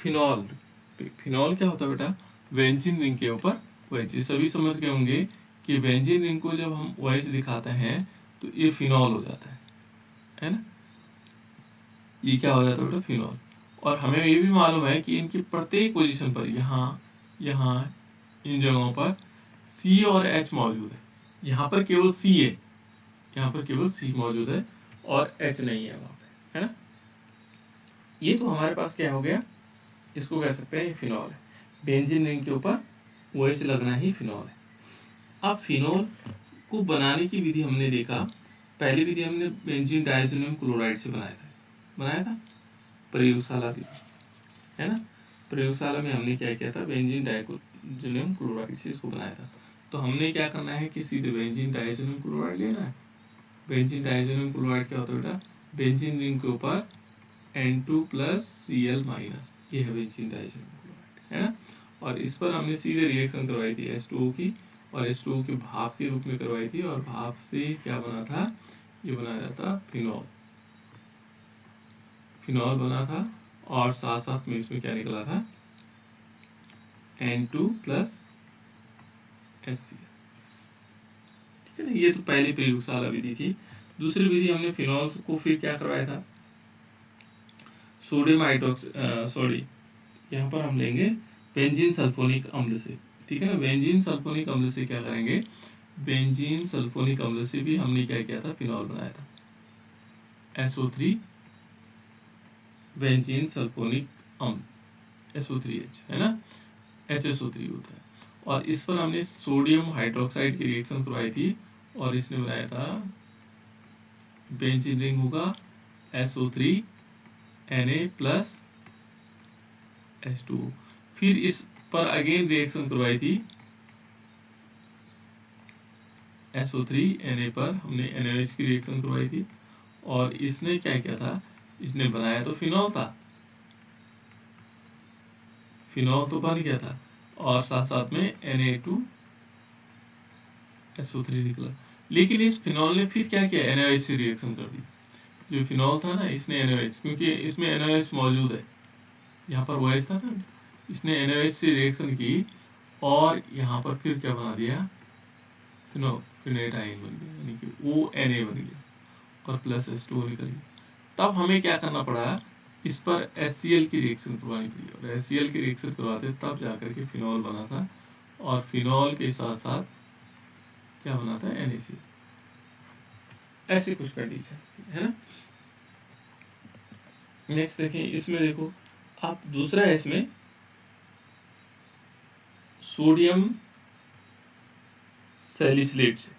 Phenol, phenol क्या होता है बेटा, बेंजीन रिंग के ऊपर OH। सभी समझ गए होंगे कि बेंजीन रिंग को जब हम OH दिखाते हैं तो ये फिनॉल हो जाता है ना, ये क्या हो जाता है बेटा, फिनॉल। और हमें ये भी मालूम है कि इनकी प्रत्येक पोजीशन पर यहाँ यहाँ इन जगहों पर C और H मौजूद है। यहाँ पर केवल C है, यहाँ पर केवल C मौजूद है और H नहीं है वहाँ पे, है ना। ये तो हमारे पास क्या हो गया, इसको कह सकते हैं ये फिनॉल है। बेंजीन रिंग के ऊपर OH लगना ही फिनॉल है। अब फिनॉल को बनाने की विधि हमने देखा, पहली विधि हमने बेंजीन डायज़ोनियम क्लोराइड से बनाया था प्रयोगशाला विधि, है ना। प्रयोगशाला में हमने क्या किया था, बेंजीन डायज़ोनियम क्लोराइड से इसको बनाया था। तो हमने क्या करना है कि सीधे बेंजीन डायज़ोनियम क्लोराइड लेना है। बेंजीन डायज़ोनियम क्लोराइड क्या होता है बेटा, बेंजीन रिंग के ऊपर N2+Cl-, ये है बेंजीन डायज़ोनियम क्लोराइड, है ना। और इस पर हमने सीधे रिएक्शन करवाई थी H2O की, और H2O की भाप के रूप में करवाई थी, और भाप से क्या बना था, ये बनाया था फिनॉल, फिनॉल बना था। और साथ साथ में इसमें क्या निकला था, N2+HCl, ठीक है ना। ये तो पहली प्रयोगशाला विधि थी। दूसरी विधि हमने फिनॉल को फिर क्या करवाया था, सोडियम यहाँ पर हम लेंगे बेंजीन सल्फोनिक अम्ल से, ठीक है ना। बेंजीन सल्फोनिक अम्ल से क्या करेंगे, बेंजीन सल्फोनिक अम्ल से भी हमने क्या किया था, फिनॉल बनाया था, SO3 बेंजीन सल्फोनिक अम्ल, SO3H, है ना, HSO3 होता है। और इस पर हमने सोडियम हाइड्रोक्साइड की रिएक्शन करवाई थी, और इसने बनाया था बेंजीन रिंग होगा SO3Na+H2O। फिर इस पर अगेन रिएक्शन करवाई थी, SO3Na पर हमने NaOH की रिएक्शन करवाई थी, और इसने क्या किया था, इसने बनाया तो फिनॉल था, फिनॉल तो बन गया था, और साथ साथ में Na2SO3 निकला। लेकिन इस फिनॉल ने फिर क्या किया, NaOH से रिएक्शन कर दी। जो फिनॉल था ना, इसने NaOH, क्योंकि इसमें NaOH मौजूद है, यहाँ पर OH था ना, इसने NaOH से रिएक्शन की, और यहाँ पर फिर क्या बना दिया, फिनॉल, फिनेट आयन बन गया, यानी कि ONA बन गया, और प्लस H2O निकल गया। तब हमें क्या करना पड़ा, इस पर HCl की रिएक्शन करवानी पड़ी, और HCl की रिएक्शन करवाते तब जाकर के फिनॉल बना था, और फिनॉल के साथ साथ क्या बना था, NaCl। ऐसी कुछ कंडीशंस थी, है ना। नेक्स्ट देखें, इसमें देखो आप, दूसरा है इसमें सोडियम सैलिसिलेट से,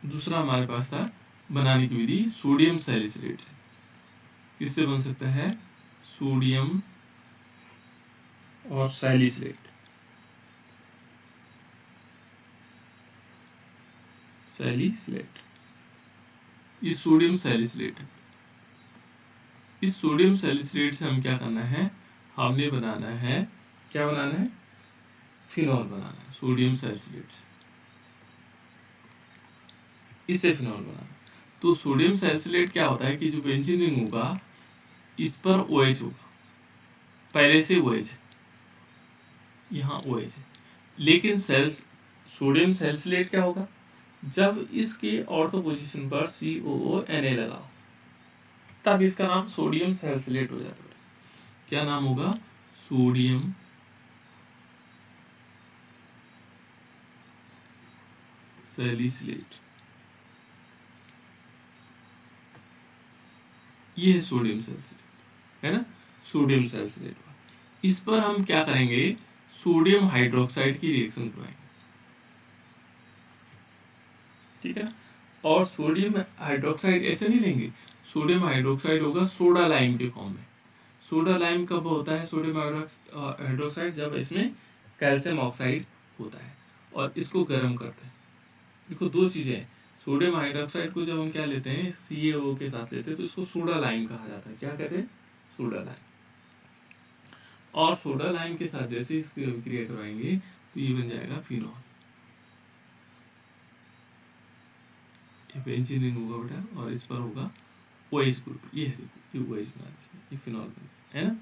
दूसरा हमारे पास था बनाने की विधि सोडियम सैलिसिलेट से। किससे बन सकता है, सोडियम और सैलिसिलेट, ये सोडियम सैलिसिलेट है। इस सोडियम सैलिसिलेट से हम क्या करना है, हमने बनाना है, क्या बनाना है, फिनॉल बनाना है, सोडियम सैलिसिलेट से, इससे फिनॉल बनाना। तो सोडियम सैलिसिलेट क्या होता है कि जो बेंजीन रिंग होगा, इस पर OH होगा, पहले से OH है, यहाँ OH है, लेकिन सोडियम सैलिसिलेट क्या होगा, जब इसके ऑर्थो पोजीशन पर COONA लगाओ, तब इसका नाम सोडियम सैलिसिलेट हो जाता है। क्या नाम होगा, सोडियम सैलिसिलेट, ये है सोडियम सैलिसिलेट, है ना, सोडियम सैलिसिलेट। इस पर हम क्या करेंगे, सोडियम हाइड्रोक्साइड की रिएक्शन करवाएंगे, ठीक है। और सोडियम हाइड्रोक्साइड ऐसे नहीं लेंगे, सोडियम हाइड्रोक्साइड होगा सोडा लाइम के फॉर्म में। सोडा लाइम कब होता है सोडियम हाइड्रोक्साइड, जब इसमें कैल्शियम ऑक्साइड होता है, और इसको गर्म करते हैं। देखो दो चीजें हैं, सोडियम हाइड्रोक्साइड को जब हम क्या लेते हैं, CaO के साथ लेते हैं, तो इसको सोडा लाइम कहा जाता है। क्या कहते हैं, सोडा लाइम। और सोडा लाइम के साथ जैसे इसकी अभिक्रिया करवाएंगे तो ये बन जाएगा फिनॉल, ये बेंजीन रिंग होगा बेटा, और इस पर होगा OH ग्रुप, ये है देखो, ये OH बना, ये फिनॉल बन, है ना।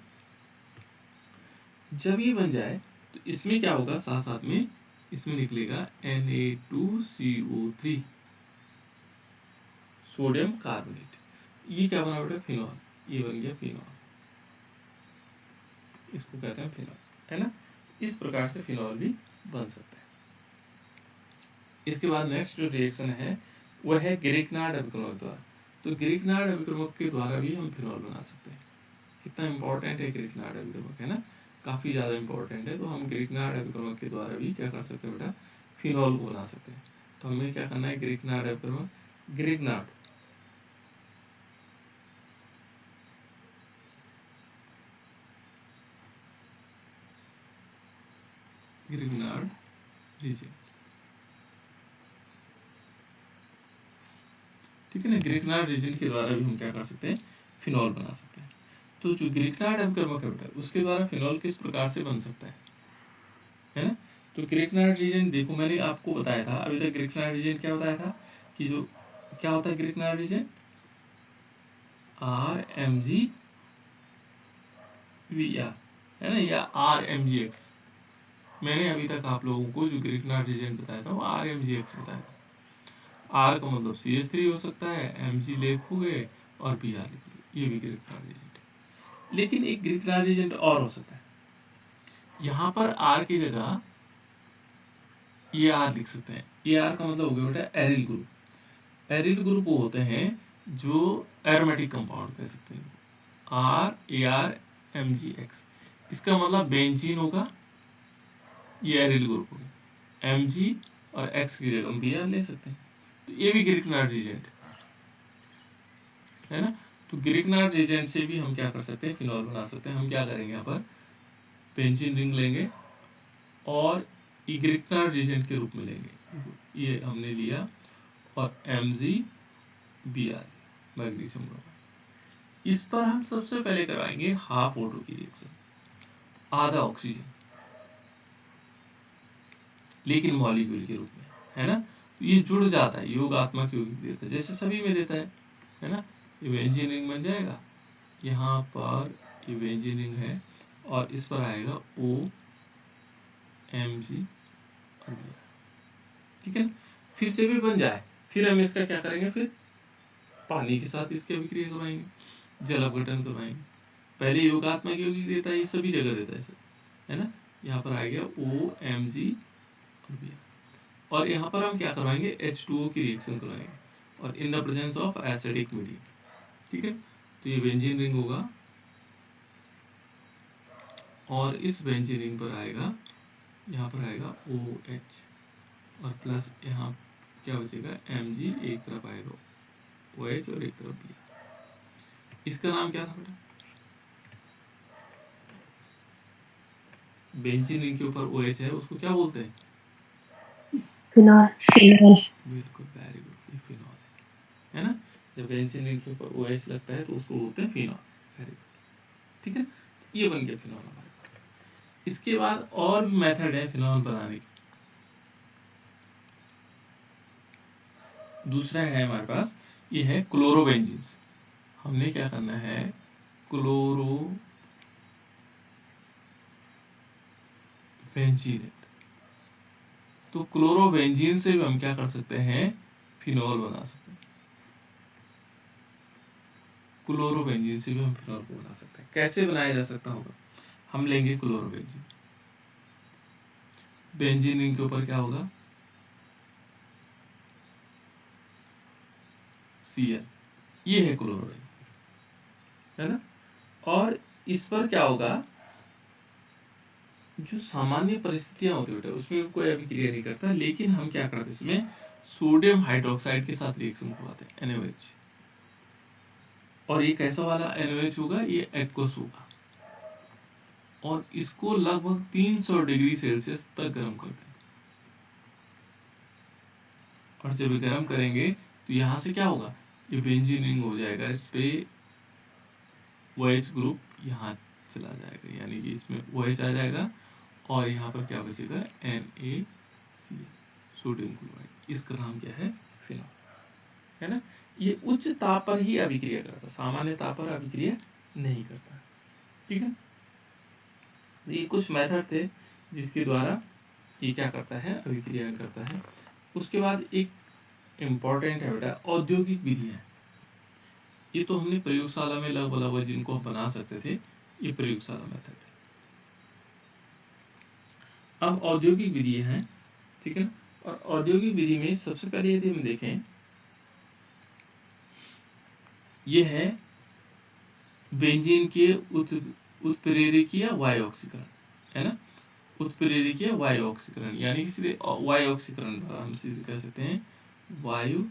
जब ये बन जाए तो इसमें क्या होगा, साथ साथ में इसमें निकलेगा Na2CO3 सोडियम कार्बोनेट। ये क्या बना बेटा, फिनॉल। ये बन गया फिनॉल, इसको कहते हैं फिनॉल, है ना। इस प्रकार से फिनॉल भी बन सकता है। इसके बाद नेक्स्ट जो रिएक्शन है वह है ग्रिग्नार्ड अभिक्रमक द्वारा। तो ग्रिग्नार्ड अभिक्रमक के द्वारा भी हम फिनॉल बना सकते हैं। कितना इंपॉर्टेंट है ग्रिग्नार्ड अभिक्रमक, है ना, काफ़ी ज़्यादा इंपॉर्टेंट है। तो हम ग्रिग्नार्ड अभिक्रमक के द्वारा भी क्या कर सकते हैं बेटा, फिनॉल को बना सकते हैं। तो हमें क्या करना है, ग्रिग्नार्ड अभिक्रमक, ग्रिग्नार्ड ग्रिग्नार्ड रीजन, ठीक है ना। ग्रिग्नार्ड रीजन के द्वारा भी हम क्या कर सकते हैं, फिनॉल बना सकते हैं। तो जो ग्रिग्नार्ड अभिक्रमक है बेटा, उसके द्वारा फिनॉल किस प्रकार से बन सकता है ना। तो ग्रिग्नार्ड रीजन देखो, मैंने आपको बताया था अभी तक, ग्रिग्नार्ड रीजन क्या बताया था कि जो क्या होता है ग्रिग्नार्ड रीजन, RMgVr, है ना, या RMgX। मैंने अभी तक आप लोगों को जो ग्रिग्नार्ड रीजन बताया था वो RMgX बताया था। R का मतलब CH3 हो सकता है, Mg लेख हो गए और Br लिख लो, ये भी ग्रिग्नार्ड रीजेंट है। लेकिन एक ग्रिग्नार्ड रीजेंट और हो सकता है, यहाँ पर R की जगह ये आर लिख सकते हैं। ये आर का मतलब हो गया बेटा एरिल ग्रुप। एरिल ग्रुप वो होते हैं जो एरोमेटिक कंपाउंड कह सकते हैं, RArMgX। इसका मतलब बेंजीन होगा, ये एरिल ग्रुप होगा। Mg और X की जगह हम Br ले सकते हैं। तो ये भी ग्रिग्नार्ड रीजेंट है ना। तो ग्रिग्नार्ड रीजेंट से भी हम क्या कर सकते हैं, फिनॉल बना सकते हैं। हम क्या करेंगे, यहाँ पर बेंजीन रिंग लेंगे और ग्रिग्नार्ड रीजेंट के रूप में लेंगे, ये हमने लिया, और MgBr मैग्नीशियम ब्रोमाइड। इस पर हम सबसे पहले करवाएंगे हाफ ऑटो की रिएक्शन, आधा ऑक्सीजन, लेकिन मॉलिक्यूल के रूप में, है ना। ये जुड़ जाता है, योगात्मक यौगिक देता है, जैसे सभी में देता है ना। ये बेंजीन रिंग बन जाएगा, यहाँ पर ये बेंजीन रिंग है और इस पर आएगा OMg और Br, ठीक है ना। फिर जब ये बन जाए फिर हम इसका क्या करेंगे, फिर पानी के साथ इसकी अभिक्रिया करवाएंगे, जल अपघटन करवाएंगे। पहले योगात्मक यौगिक देता है, ये सभी जगह देता है, है ना। यहाँ पर आ गया OMg और Br, और यहाँ पर हम क्या करवाएंगे, H2O की रिएक्शन करवाएंगे, और in the presence of acidic medium, ठीक है। तो ये बेंजीन रिंग होगा और इस बेंजीन रिंग पर आएगा, यहाँ पर आएगा OH और प्लस यहाँ क्या बचेगा, Mg, एक तरफ आएगा OH और एक तरफ Br। इसका नाम क्या था बेटा, बेंजीन रिंग के ऊपर OH है, उसको क्या बोलते हैं, फिनॉल। बिल्कुल, वेरी गुड, ये फिनॉल है ना। जब बेंजीन रिंग के ऊपर OH लगता है तो उसको बोलते हैं फिनॉल, वेरी गुड, ठीक है। ये बन गया फिनॉल हमारे। इसके बाद और भी मेथड है फिनॉल बनाने की। दूसरा है हमारे पास, ये है क्लोरोबेंजीन्स। हमने क्या करना है, क्लोरोबेंजीन। तो क्लोरोबेंजीन से भी हम क्या कर सकते हैं, फिनॉल बना सकते हैं। क्लोरोबेंजीन से भी हम फिनॉल को बना सकते हैं। कैसे बनाया जा सकता होगा, हम लेंगे क्लोरोबेंजीन, बेंजीन रिंग के ऊपर क्या होगा, Cl, ये है क्लोरोबेंजीन, है ना। और इस पर क्या होगा, जो सामान्य परिस्थितियां होती है उसमें कोई अभिक्रिया नहीं करता, लेकिन हम क्या करते हैं, इसमें सोडियम हाइड्रोक्साइड के साथ रिएक्शन करवाते हैं, NaOH। और ये कैसा वाला NaOH होगा, ये एक्वस होगा, और इसको लगभग 300 डिग्री सेल्सियस तक गर्म करते हैं। और जब गर्म करेंगे तो यहाँ से क्या होगा, ये बेंजीन रिंग हो जाएगा, इस पे OH ग्रुप यहाँ चला जाएगा, यानी कि इसमें OH आ जाएगा, और यहाँ पर क्या बचेगा, NaCl, सोडियम क्लोराइड। इसका नाम क्या है, फिनॉल, है ना। ये उच्च ताप पर ही अभिक्रिया करता है, सामान्य ताप पर अभिक्रिया नहीं करता, ठीक है, ये कुछ मेथड थे जिसके द्वारा ये क्या करता है, अभिक्रिया करता है। उसके बाद एक इम्पॉर्टेंट है बेटा औद्योगिक विधियां। ये तो हमने प्रयोगशाला में लगभग जिनको हम बना सकते थे, ये प्रयोगशाला मेथड है। अब औद्योगिक विधि है, ठीक है ना। और औद्योगिक विधि में सबसे पहले यदि हम देखें, ये है बेंजीन के उत्प्रेरकीय वायु ऑक्सीकरण, है ना। उत्प्रेरकीय वायु ऑक्सीकरण यानी कि सीधे वायु ऑक्सीकरण द्वारा हम सीधे कह सकते हैं वायु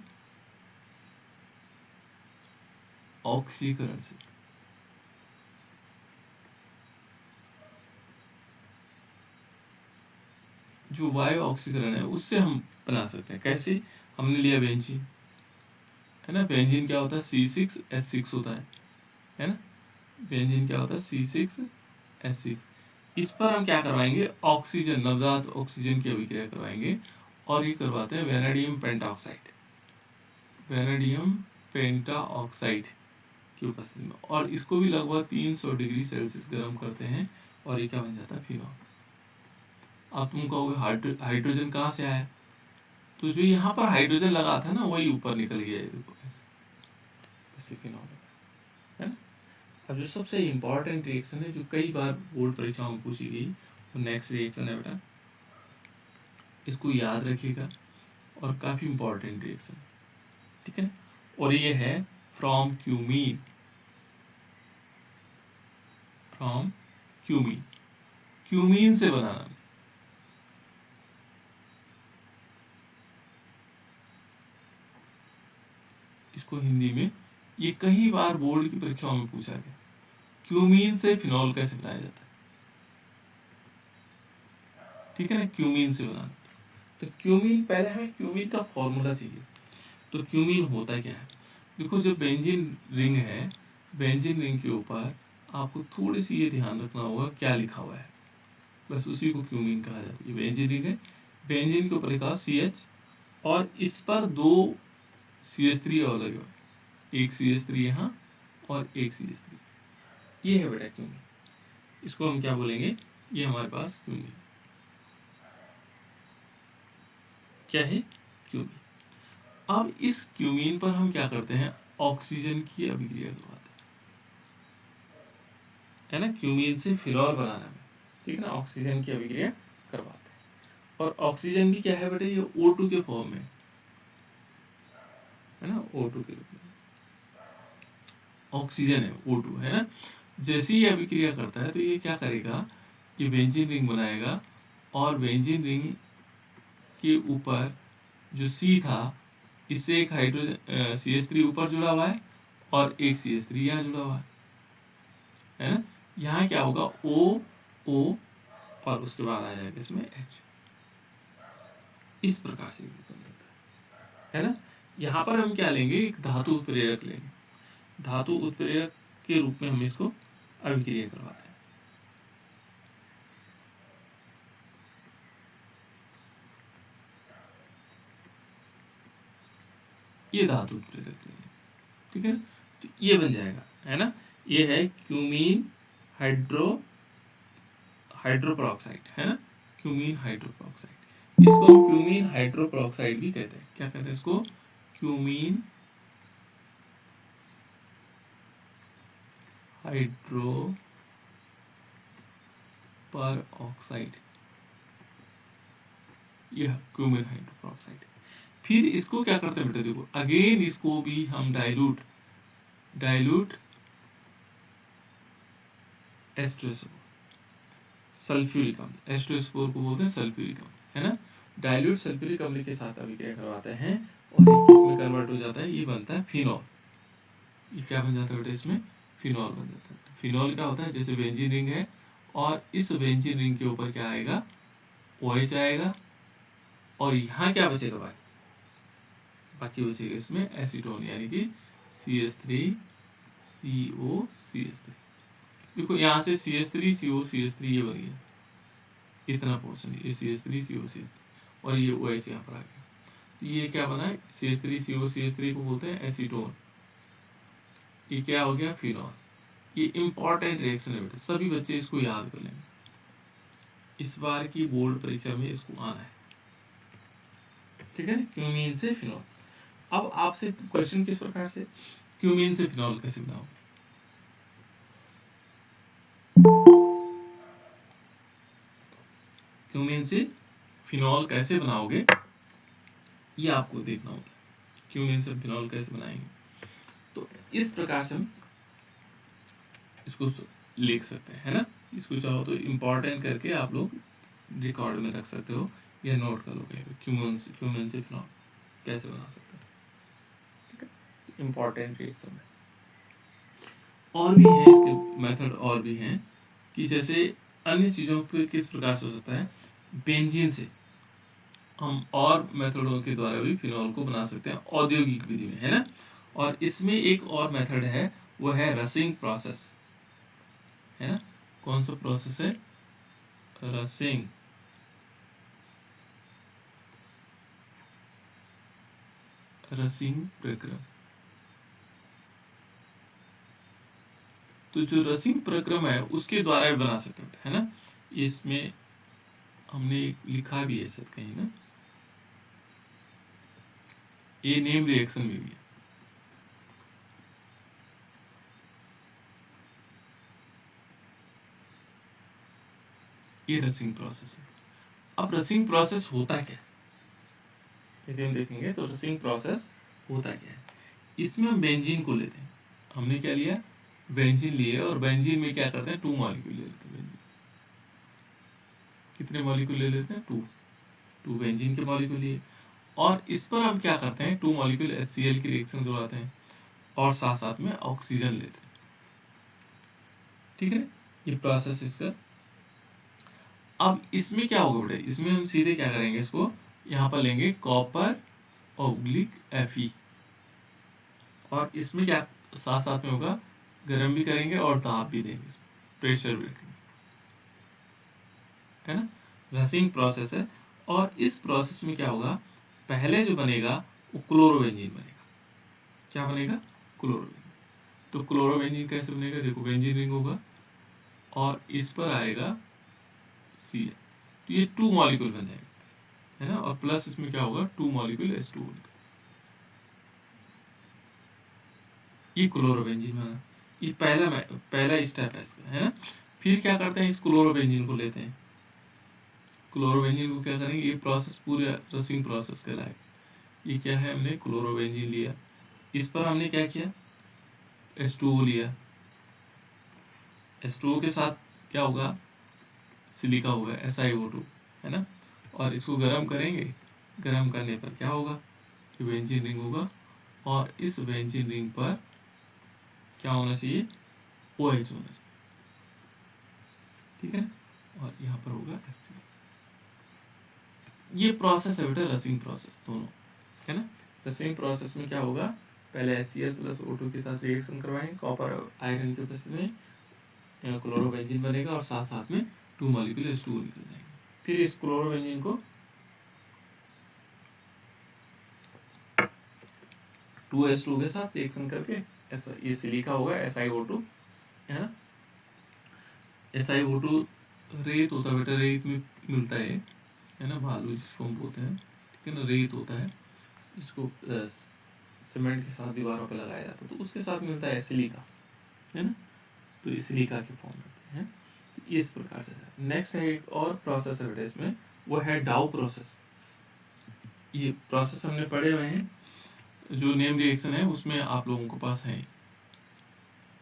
ऑक्सीकरण से। जो वायु ऑक्सीकरण है उससे हम बना सकते हैं। कैसे? हमने लिया बेंजीन, है ना। बेंजीन क्या होता है? C6H6 होता है ना। बेंजीन क्या होता है? C6H6। इस पर हम क्या करवाएंगे? ऑक्सीजन, नवजात ऑक्सीजन की अभिक्रिया करवाएंगे और ये करवाते हैं वेनेडियम पेंटाऑक्साइड, वेनेडियम पेंटाऑक्साइड की उपस्थिति में। और इसको भी लगभग 300 डिग्री सेल्सियस गर्म करते हैं और ये क्या बन जाता है? फिनॉल। अब तुम कहोगे हाइड्रोजन कहाँ से आया? तो जो यहाँ पर हाइड्रोजन लगा था ना वही ऊपर निकल गया, ये देखो ऐसे फिनॉल है ना। अब जो सबसे इम्पोर्टेंट रिएक्शन है जो कई बार बोर्ड परीक्षाओं में पूछी गई, वो नेक्स्ट रिएक्शन है बेटा, इसको याद रखिएगा और काफी इम्पोर्टेंट रिएक्शन, ठीक है। और ये है from cumene, from cumene, cumene से बनाना। इसको हिंदी में ये कई बार बोर्ड की परीक्षाओं में पूछा गया, क्यूमीन से फिनॉल कैसे बनाया जाता है, ठीक है ना। क्यूमीन से बनाना, तो क्यूमीन, पहले हमें क्यूमीन का फॉर्मूला चाहिए। तो क्यूमीन होता क्या है? देखो जो बेंजीन रिंग है, बेंजीन रिंग के ऊपर आपको थोड़ी सी ये ध्यान रखना होगा क्या लिखा हुआ है, बस उसी को क्यूमीन कहा जाता है। ये बेंजीन रिंग है, बेंजीन के ऊपर लिखा CH और इस पर 2 CH3 और लगे हुए, एक CH3 यहाँ और एक CH3, ये है बेटा क्यूमीन। इसको हम क्या बोलेंगे? ये हमारे पास क्यूमीन क्या है? क्यूमीन। अब इस क्यूमीन पर हम क्या करते हैं? ऑक्सीजन की अभिक्रिया करवाते हैं, है ना। क्यूमीन से फिनॉल बनाने में, ठीक है ना, ऑक्सीजन की अभिक्रिया करवाते हैं। और ऑक्सीजन भी क्या है बेटे? ये O2 के फॉर्म में, है ना, O2 के रूप में ऑक्सीजन है, O2 है ना। जैसे ही अभिक्रिया करता है तो ये क्या करेगा? ये बेंजीन रिंग बनाएगा और बेंजीन रिंग के ऊपर जो C था, इससे एक हाइड्रोजन CH3 ऊपर जुड़ा हुआ है और एक CH3 यहाँ जुड़ा हुआ है ना। यहाँ क्या होगा? O और उसके बाद आ जाएगा इसमें H। इस प्रकार से है ना। यहाँ पर हम क्या लेंगे? एक धातु उत्प्रेरक लेंगे, धातु उत्प्रेरक के रूप में हम इसको अभिक्रिया करवाते हैं। ये धातु उत्प्रेरक लेंगे, ठीक है ना। तो ये बन जाएगा, है ना। ये है क्यूमीन हाइड्रोपेरोक्साइड, है ना, क्यूमीन हाइड्रोपेरोक्साइड। इसको हम क्यूमीन हाइड्रोपेरोक्साइड भी कहते हैं। क्या कहते हैं इसको? क्यूमीन हाइड्रोपेरोक्साइड, यह क्यूमीन हाइड्रोपेरोक्साइड। फिर इसको क्या करते हैं बेटा? देखो अगेन इसको भी हम डाइल्यूट H2SO, सल्फ्यूरिक अम्ल, H2SO को बोलते हैं सल्फ्यूरिक अम्ल, है ना। डाइल्यूट सल्फ्यूरिक अम्ल के साथ अभिक्रिया करवाते हैं और ये किसमें कन्वर्ट हो जाता है? ये बनता है फिनॉल। ये क्या बन जाता है बेटा? इसमें फिनॉल बन जाता है। तो फिनॉल क्या होता है? जैसे बेंजीन रिंग है और इस बेंजीन रिंग के ऊपर क्या आएगा? OH आएगा और यहाँ क्या बचेगा? बाकी बचेगा इसमें एसीटोन यानी कि CH3COCH3। देखो यहाँ से CH3COCH3 ये बन गया, इतना पोर्शन, ये CH3COCH3 और ये OH यहाँ पर आ गया। तो ये क्या बना है? CH3COCH3 को बोलते हैं एसीटोन। ये क्या हो गया? फिनॉल। ये इंपॉर्टेंट रिएक्शन है बेटा, सभी बच्चे इसको याद कर लेंगे। इस बार की बोर्ड परीक्षा में इसको आना है, ठीक है। क्यूमीन से फिनॉल। अब आपसे क्वेश्चन किस प्रकार से, क्यूमीन से फिनॉल कैसे बनाओगे? क्यूमीन से फिनॉल कैसे बनाओगे ये आपको देखना होता है। क्यूमीन से फिनॉल कैसे बनाएंगे, तो इस प्रकार से हम इसको लिख सकते हैं, है ना। इसको चाहो तो इम्पोर्टेंट करके आप लोग रिकॉर्ड में रख सकते हो या नोट कर लोगे, क्यूमीन से फिनॉल कैसे बना सकते हो, ठीक है। इम्पोर्टेंट रिएक्शन है। और भी है इसके मेथड, और भी हैं कि जैसे अन्य चीज़ों पे किस प्रकार से हो सकता है। बेंजीन से हम और मेथडों के द्वारा भी फिनॉल को बना सकते हैं औद्योगिक विधि में, है ना। और इसमें एक और मेथड है, वो है रसिंग प्रोसेस, है ना। कौन सा प्रोसेस है? रसिंग। रसिंग प्रक्रम। तो जो रसिंग प्रक्रम है उसके द्वारा भी बना सकते हैं, है ना। इसमें हमने लिखा भी है शायद कहीं ना, ये नेम रिएक्शन में भी है। ये रसिंग प्रोसेस है। अब रसिंग प्रोसेस होता क्या है, यदि हम देखेंगे तो रसिंग प्रोसेस होता क्या है। इसमें हम बेंजीन को लेते हैं, हमने क्या लिया, बेंजीन लिए, और बेंजीन में क्या करते हैं, 2 मॉलिक्यूल ले लेते हैं। बेंजीन कितने मॉलिक्यूल ले लेते हैं? 2 बेंजीन के मॉलिक्यूल लिए, और इस पर हम क्या करते हैं, 2 मॉलिक्यूल HCl की रिएक्शन करवाते हैं और साथ साथ में ऑक्सीजन लेते हैं, ठीक है। ये प्रोसेस इसका। अब इसमें क्या होगा बेटा, इसमें हम सीधे क्या करेंगे, इसको यहाँ पर लेंगे कॉपर ऑब्लिक Fe, और इसमें क्या साथ साथ में होगा, गर्म भी करेंगे और दाब भी देंगे, प्रेशर भी रखेंगे, है ना। रसिंग प्रोसेस है। और इस प्रोसेस में क्या होगा, पहले जो बनेगा वो क्लोरोबेंजीन बनेगा। क्या बनेगा? क्लोरोबेंजीन। तो क्लोरोबेंजीन कैसे बनेगा, देखो बेंजीन रिंग होगा और इस पर आएगा Cl, तो ये 2 मॉलिक्यूल बन जाएगा, है ना। और प्लस इसमें क्या होगा, 2 मॉलिक्यूल H2O, ये क्लोरोबेंजीन बना। ये पहला स्टेप है ना। फिर क्या करते हैं, इस क्लोरोबेंजीन को लेते हैं, क्लोरोबेंजीन को क्या करेंगे, ये प्रोसेस पूरे रसिंग प्रोसेस कहलाएगा। ये क्या है, हमने क्लोरोबेंजीन लिया, इस पर हमने क्या किया, H2O लिया, H2O के साथ क्या होगा, सिलिका होगा, SiO2, है ना। और इसको गर्म करेंगे, गर्म करने पर क्या होगा, ये बेंजीन रिंग होगा, और इस बेंजीन रिंग पर क्या होना चाहिए, OH होना चाहिए, ठीक है। और यहाँ पर होगा HCl। ये प्रोसेस है बेटा, रसिंग प्रोसेस दोनों, है ना। रसिंग प्रोसेस में क्या होगा, पहले HCl प्लस O2 के साथ रिएक्शन करवाएंगे, कॉपर आयरन की उपस्थिति में क्लोरोबेंजीन बनेगा, और साथ साथ में 2 मॉलिक्यूल H2O निकल जाएंगे। फिर इस क्लोरोबेंजीन को 2H2 के साथ रिएक्शन करके ऐसा ये सिलिका होगा, SiO2, है ना। SiO2 रेत होता है बेटा, रेत में मिलता है ना, बालू जिसको हम बोलते हैं, ठीक है ना, रेत होता है जिसको सीमेंट के साथ दीवारों पे लगाया जाता है, तो उसके साथ मिलता है सिलिका, है ना। तो इस सिलिका के फॉर्म में है, तो इस प्रकार से। नेक्स्ट है एक और प्रोसेस है बेटा इसमें, वो है डाउ प्रोसेस। ये प्रोसेस हमने पढ़े हुए हैं, जो नेम रिएक्शन है उसमें आप लोगों के पास है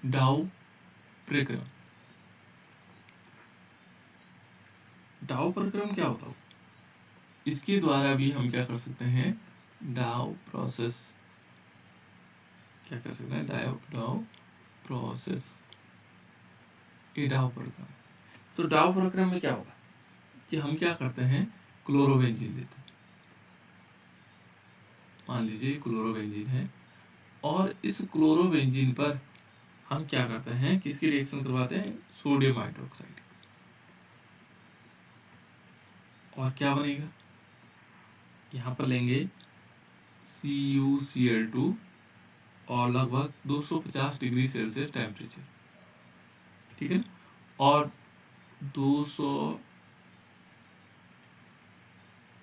डाउ प्रक्रम। डाउ प्रक्रम क्या होता है, इसके द्वारा भी हम क्या कर सकते हैं, डाउ प्रोसेस, क्या कर सकते हैं, डाउ प्रोसेस, ये डाउ प्रक्रम। तो डाउ प्रक्रम में क्या होगा कि हम क्या करते हैं, क्लोरोबेंजीन लेते हैं, मान लीजिए क्लोरोबेंजीन है, और इस क्लोरोबेंजीन पर हम क्या करते हैं, किसकी रिएक्शन करवाते हैं, सोडियम हाइड्रोक्साइड, और क्या बनेगा, यहाँ पर लेंगे CuCl2 और लगभग 250 डिग्री सेल्सियस टेम्परेचर, ठीक है। और 200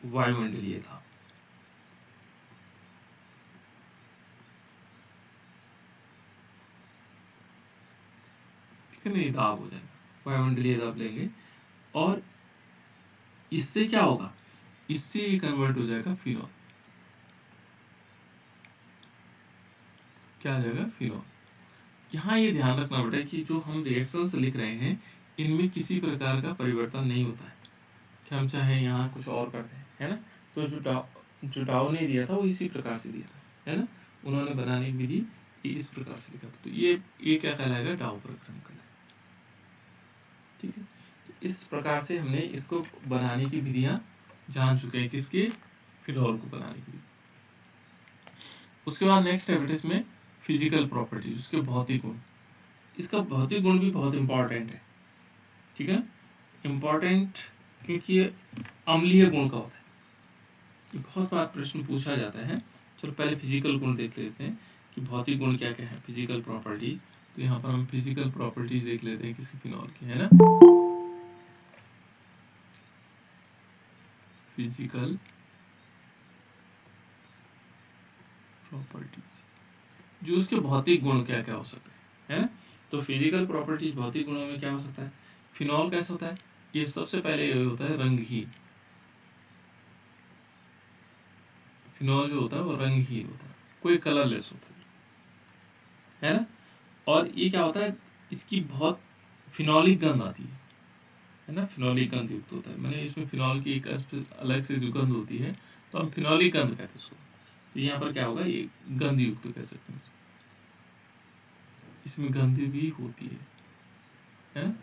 वायुमंडलीय दाब। ठीक है ना, ये दाब हो जाएगा, वायुमंडलीय दाब लेंगे और इससे क्या होगा, इससे ये कन्वर्ट हो जाएगा फिनॉल। क्या आ जाएगा, फिनॉल। यहाँ ये ध्यान रखना बेटा कि जो हम रिएक्शंस लिख रहे हैं इनमें किसी प्रकार का परिवर्तन नहीं होता है कि हम चाहे यहाँ कुछ और कर दें, है ना। तो जो डाउ ने दिया था वो इसी प्रकार से दिया था, है ना, उन्होंने बनाने की विधि इस प्रकार से लिखा था। तो ये क्या कहलाएगा, डाउ प्रक्रम कहलाएगा। ठीक है, तो इस प्रकार से हमने इसको बनाने की विधियां जान चुके हैं, किसके, फिनॉल को बनाने की विधि। उसके बाद नेक्स्ट है बेटा इसमें फिजिकल प्रॉपर्टीज, उसके भौतिक गुण। इसका भौतिक गुण भी बहुत इंपॉर्टेंट है, ठीक है, इंपॉर्टेंट क्योंकि ये अम्लीय गुण का होता है। ये बहुत बार प्रश्न पूछा जाता है। चलो पहले फिजिकल गुण देख लेते हैं कि भौतिक गुण क्या क्या है, फिजिकल प्रॉपर्टीज। तो यहाँ पर हम फिजिकल प्रॉपर्टीज देख लेते हैं किसी फिनॉल की, है ना। फिजिकल प्रॉपर्टीज, जो उसके भौतिक गुण क्या क्या हो सकते हैं, है ना। तो फिजिकल प्रॉपर्टीज भौतिक गुणों में क्या हो सकता है, फिनॉल कैसा होता है, ये सबसे पहले ये होता है रंगहीन। फिनॉल जो होता है वो रंगहीन होता है, कोई कलरलेस होता है ना। और ये क्या होता है, इसकी बहुत फिनॉलिक गंध आती है ना, फिनॉलिक गंध युक्त होता है। मैंने इसमें फिनॉल की एक अलग से जो गंध होती है तो हम फिनॉलिक गंध कहते हैं उसको। तो यहाँ पर क्या होगा, ये गंध युक्त कह सकते हैं, इसमें गंध भी होती है ना।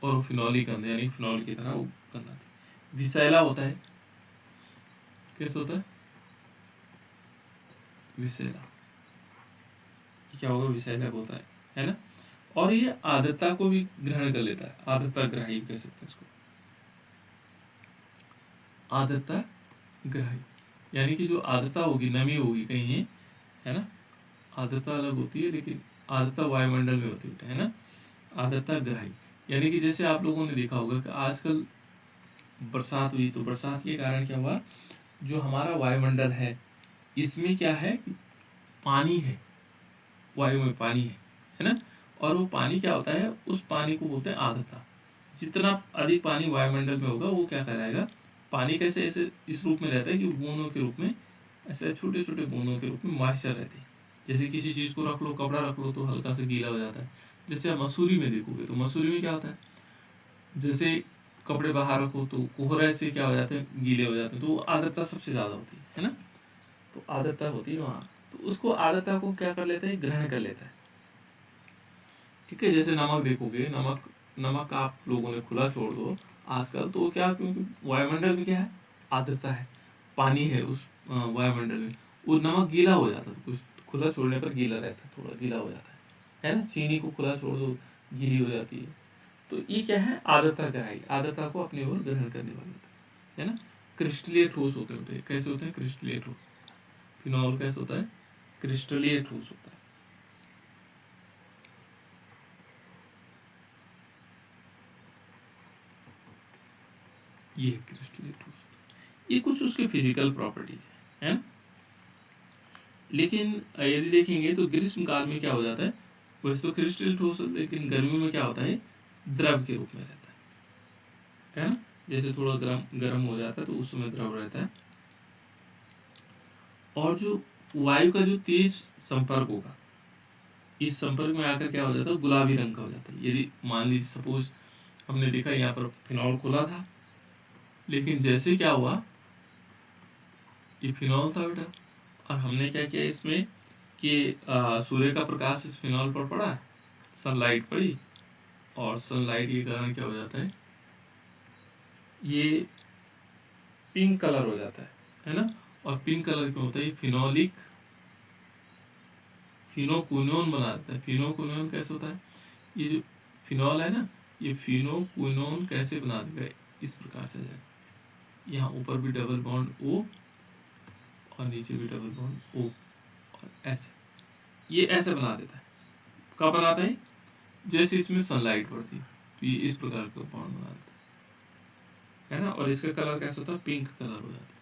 और वो फिनॉलिक गंध यानी फिनॉल की तरह वो गंध आती है। विषैला होता है, कैसे होता है, विषैला, क्या होगा, विषैला होता है ना। और ये आर्द्रता को भी ग्रहण कर लेता है, आर्द्रता ग्राही कह सकते हैं इसको, आर्द्रता ग्राही। यानी कि जो आर्द्रता होगी, नमी होगी कहीं, है ना, आर्द्रता अलग होती है लेकिन आर्द्रता वायुमंडल में होती है ना। आर्द्रता ग्राही यानी कि जैसे आप लोगों ने देखा होगा कि आजकल बरसात हुई, तो बरसात के कारण क्या हुआ, जो हमारा वायुमंडल है इसमें क्या है, पानी है, वायु में पानी है ना। और वो पानी क्या होता है, उस पानी को बोलते हैं आर्द्रता। जितना अधिक पानी वायुमंडल में होगा वो क्या कहलाएगा, पानी कैसे ऐसे इस रूप में रहता है कि बूंदों के रूप में, ऐसे छोटे छोटे बूंदों के रूप में मॉइस्चर रहती है। जैसे किसी चीज़ को रख लो, कपड़ा रख लो तो हल्का सा गीला हो जाता है। जैसे आप मसूरी में देखोगे तो मसूरी में क्या होता है, जैसे कपड़े बाहर रखो तो कोहरे से क्या हो जाते हैं, गीले हो जाते हैं। तो आर्द्रता सबसे ज़्यादा होती है ना। तो आर्द्रता होती है वहाँ, तो उसको आर्द्रता को क्या कर लेते हैं, ग्रहण कर लेता है। ठीक है, जैसे नमक देखोगे, नमक आप लोगों ने खुला छोड़ दो आजकल तो क्या, क्योंकि वायुमंडल में क्या है, आर्द्रता है, पानी है उस वायुमंडल में, वो नमक गीला हो जाता है। तो कुछ खुला छोड़ने पर गीला रहता है, थोड़ा गीला हो जाता है ना। चीनी को खुला छोड़ दो, गीली हो जाती है। तो ये क्या है, आर्द्रता ग्राही, आर्द्रता को अपनी ओर ग्रहण करने वाला होता है ना। क्रिस्टलीय ठोस होते हैं, कैसे होते हैं, क्रिस्टलीय ठोस। फिनॉल कैसे होता है, क्रिस्टलीय ठोस होता है। ये क्रिस्टलीय ठोस, ये कुछ उसके फिजिकल प्रॉपर्टीज है ना। लेकिन यदि देखेंगे तो ग्रीष्म काल में क्या हो जाता है, वैसे तो क्रिस्टल ठोस, लेकिन गर्मी में क्या होता है, द्रव के रूप में रहता है ना। जैसे थोड़ा गर्म हो जाता है तो उस समय द्रव रहता है। और जो वायु का जो तेज संपर्क होगा, इस संपर्क में आकर क्या हो जाता है, गुलाबी रंग का हो जाता है। यदि मान लीजिए सपोज हमने देखा यहाँ पर फिनॉल खुला था, लेकिन जैसे क्या हुआ, ये फिनॉल था बेटा, और हमने क्या किया इसमें कि सूर्य का प्रकाश इस फिनॉल पर पड़ा, सनलाइट पड़ी, और सनलाइट के कारण क्या हो जाता है, ये पिंक कलर हो जाता है ना। और पिंक कलर क्यों होता है, ये फिनोक्विनोन बना देता है। फिनोक्विनोन कैसे होता है, ये जो फिनॉल है ना, ये फिनोक्विनोन कैसे बना देगा, इस प्रकार से जाएगा, यहाँ ऊपर भी डबल बॉन्ड O और नीचे भी डबल बॉन्ड O, और ऐसे ये ऐसे बना देता है। कब बनाता है, जैसे इसमें सनलाइट पड़ती है तो ये इस प्रकार का बॉन्ड बना देता है। है ना, और इसका कलर कैसा होता है, पिंक कलर हो जाता है,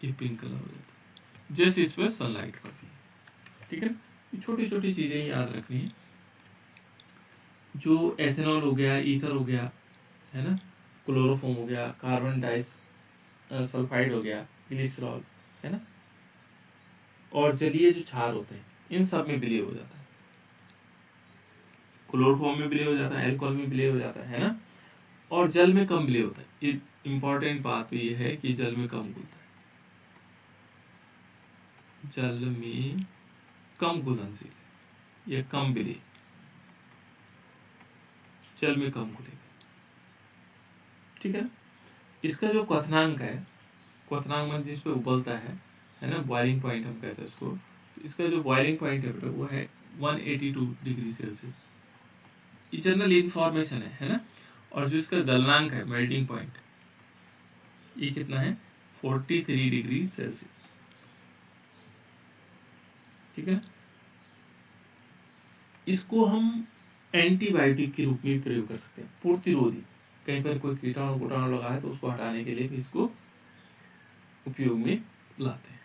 ये पिंक कलर हो जाता है जैसे इस पर सनलाइट पड़ती है। ठीक है, ये छोटी छोटी चीजें याद रखनी है। जो एथेनॉल हो गया, ईथर हो गया, है ना, क्लोरोफॉर्म हो गया, कार्बन डाइस सल्फाइड हो गया, ग्लिसरॉल, है ना, और जलीय जो क्षार होते हैं इन सब में विलय हो जाता है। क्लोरोफॉर्म में विलय हो जाता है, अल्कोहल में विलय हो जाता है ना, और जल में कम विलय होता है। इंपॉर्टेंट बात ये है कि जल में कम घुलता है, जल में कम घुलनशील या कम विलय, जल में कम घुलेगा। ठीक है ना, इसका जो क्वथनांक है, क्वथनांक में जिस पे उबलता है ना, बॉइलिंग पॉइंट हम कहते हैं उसको, इसका जो बॉइलिंग पॉइंट है बेटा वो है 182 डिग्री सेल्सियस। ये जनरल इंफॉर्मेशन है ना। और जो इसका गलनांक है, मेल्टिंग पॉइंट, ये कितना है, 43 डिग्री सेल्सियस। ठीक है, इसको हम एंटीबायोटिक के रूप में भी प्रयोग कर सकते हैं, प्रतिरोधी। कहीं पर कोई कीटाणु लगा है तो उसको हटाने के लिए भी इसको उपयोग में लाते हैं।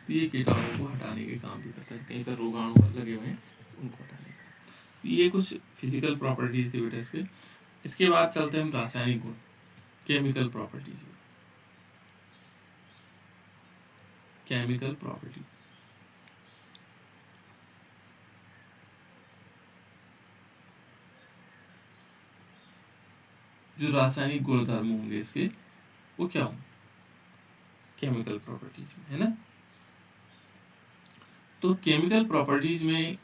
तो ये कीटाणु को हटाने के काम भी करता है, कहीं पर रोगाणु लगे हुए हैं उनको हटाने का। तो ये कुछ फिजिकल प्रॉपर्टीज थी बेटा इसके। इसके बाद चलते हैं हम रासायनिक गुण, केमिकल प्रॉपर्टीज में। केमिकल प्रॉपर्टीज, जो रासायनिक गुणधर्म होंगे इसके वो क्या होंगे, केमिकल प्रॉपर्टीज में, है ना। तो केमिकल प्रॉपर्टीज में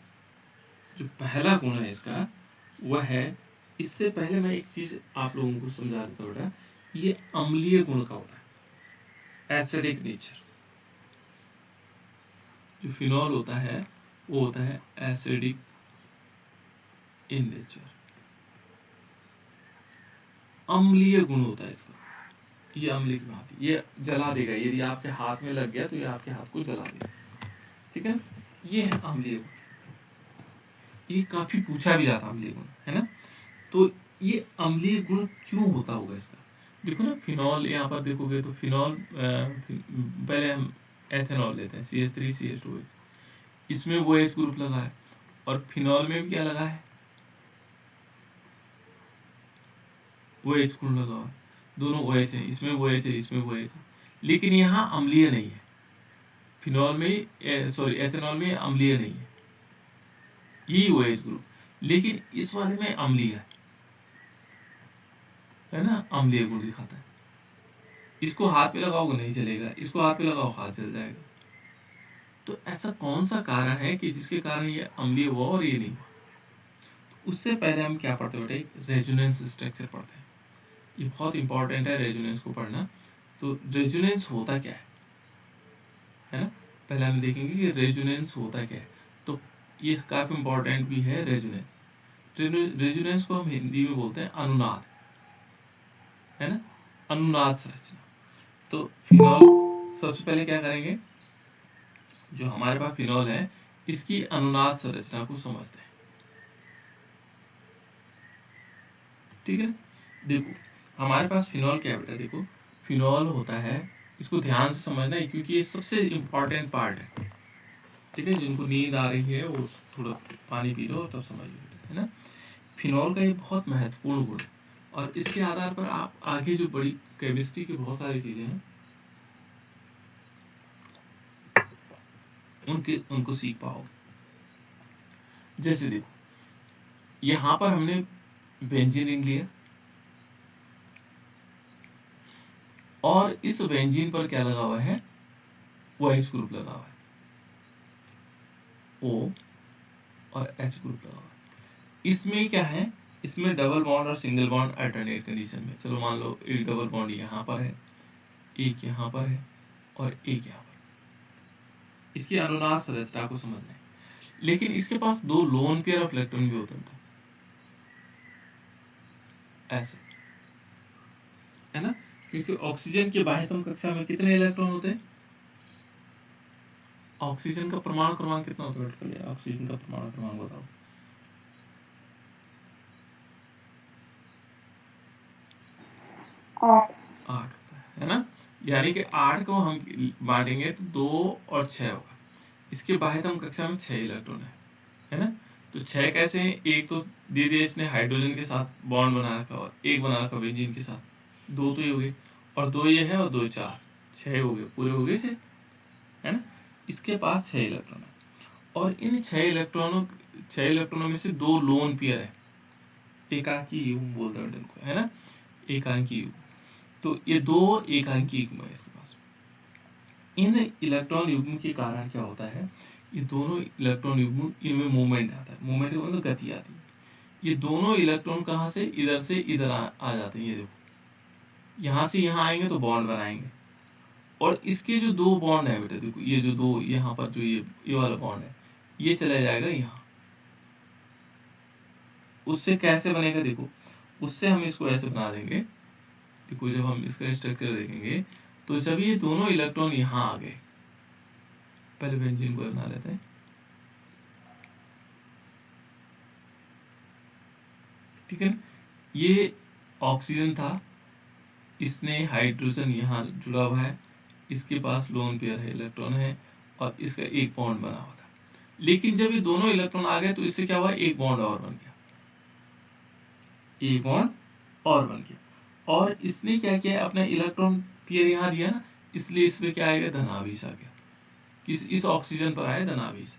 जो पहला गुण है इसका वह है, इससे पहले मैं एक चीज आप लोगों को समझा देता हूँ बेटा, ये अम्लीय गुण का होता है, एसिडिक नेचर। जो फिनॉल होता है वो होता है एसिडिक इन नेचर, अम्लीय गुण होता है इसका। ये अम्ल की भांति, ये जला देगा, यदि आपके हाथ में लग गया तो ये आपके हाथ को जला देगा। ठीक है ना, ये है अम्लीय गुण। ये काफी पूछा भी जाता है अम्लीय गुण, है ना। तो ये अम्लीय गुण क्यों होता होगा इसका, देखो ना, फिनॉल यहाँ पर देखोगे तो फिनॉल, पहले हम एथेनॉल लेते हैं, CH3CH2H, इसमें वो H ग्रुप लगा है, और फिनॉल में भी क्या लगा है, वो H ग्रुप लगा हुआ है, दोनों OH है, इसमें वो H है, इसमें वो H है, लेकिन यहाँ अम्लीय नहीं है। फिनॉल में, सॉरी, एथेनॉल में अम्लीय नहीं है, यही OH ग्रुप, लेकिन इस वाले में अम्लीय है ना, अम्लीय गुण दिखाता है। इसको हाथ पे लगाओगे नहीं चलेगा, इसको हाथ पे लगाओ हाथ चल जाएगा। तो ऐसा कौन सा कारण है कि जिसके कारण ये अम्लीय हुआ और ये नहीं हुआ। तो उससे पहले हम क्या पढ़ते बेटे, रेजोनेंस स्ट्रक्चर पढ़ते हैं। ये बहुत इंपॉर्टेंट है रेजोनेंस को पढ़ना। तो रेजोनेंस होता क्या है ना, पहले हम देखेंगे कि रेजोनेंस होता क्या है। तो ये काफी इंपॉर्टेंट भी है रेजोनेंस। रेजोनेंस को हम हिंदी में बोलते हैं अनुनाद, है ना, अनुनाद संरचना। तो फिनॉल, सबसे पहले क्या करेंगे, जो हमारे पास फिनॉल है इसकी अनुनाद संरचना को समझते हैं। ठीक है, देखो हमारे पास फिनॉल क्या बेटा, देखो फिनॉल होता है, इसको ध्यान से समझना है क्योंकि ये सबसे इंपॉर्टेंट पार्ट है। ठीक है, जिनको नींद आ रही है वो थोड़ा पानी पी लो तब समझ लो, है ना। फिनॉल का ये बहुत महत्वपूर्ण गुण है, और इसके आधार पर आप आगे जो बड़ी केमिस्ट्री की बहुत सारी चीजें हैं उनको सीख पाओगे। जैसे देखो यहां पर हमने बेंजीन रिंग लिया, और इस बेंजीन पर क्या लगा हुआ है, OH ग्रुप लगा हुआ है, O और H ग्रुप लगा हुआ है। इसमें क्या है, इसमें डबल बॉन्ड और सिंगल बॉन्ड अल्टरनेट कंडीशन में, चलो मान लो एक डबल बॉन्ड यहाँ पर है, एक यहाँ पर है, और एक यहाँ पर। इसकी अनुनाद संरचना को समझना है। लेकिन इसके पास 2 लोन पेयर ऑफ इलेक्ट्रॉन भी होते हैं ऐसे, है ना, क्योंकि ऑक्सीजन की बाह्यतम कक्षा में कितने इलेक्ट्रॉन होते हैं, ऑक्सीजन का परमाणु क्रमांक कितना होता है, ऑक्सीजन का परमाणु क्रमांक बताओ। 8 8 होता है ना। यानी कि 8 को हम बांटेंगे तो 2 और 6 होगा। इसके बाध्यतम कक्षा में 6 इलेक्ट्रॉन है ना। तो 6 कैसे हैं, एक तो दे दिया इसने हाइड्रोजन के साथ बॉन्ड बना रखा और एक बना रखा बेंजीन के साथ, 2 तो ये हो गए और 2 ये है और 2 4, 6 हो गए, पूरे हो गए 6 है ना। इसके पास 6 इलेक्ट्रॉन है और इन 6 इलेक्ट्रॉनों में से 2 लोन पेयर है, एकाकी युग्म बोलते हैं इनको, है ना, एकांकी युग्म। तो ये 2 एकांकी युग्म है इसके पास। इन इलेक्ट्रॉन युग्म के कारण क्या होता है, ये दोनों इलेक्ट्रॉन युग्म, इनमें मूवमेंट आता है, मूवमेंट का मतलब गति आती है। ये दोनों इलेक्ट्रॉन कहाँ से इधर आ जाते हैं, ये देखो यहाँ से यहाँ आएंगे तो बॉन्ड बनाएंगे और इसके जो 2 बॉन्ड है बेटा, देखो ये जो 2 यहाँ पर जो ये वाला बॉन्ड है, ये चला जाएगा यहाँ। उससे कैसे बनेगा, देखो उससे हम इसको ऐसे बना देंगे। देखो जब हम इसका स्ट्रक्चर देखेंगे तो जब ये दोनों इलेक्ट्रॉन यहाँ आ गए, पहले बेंजीन को बना लेते हैं, ठीक है ना। ये ऑक्सीजन था, इसने हाइड्रोजन यहाँ जुड़ा हुआ है, इसके पास लोन पेयर है, इलेक्ट्रॉन है और इसका एक बॉन्ड बना हुआ था। लेकिन जब ये दोनों इलेक्ट्रॉन आ गए तो इससे क्या हुआ, एक बॉन्ड और बन गया, एक बॉन्ड और बन गया और इसने क्या किया, अपना इलेक्ट्रॉन पेयर यहाँ दिया ना, इसलिए इसमें क्या आएगा, धनावेश आ गया। इस ऑक्सीजन पर आया धनावेश।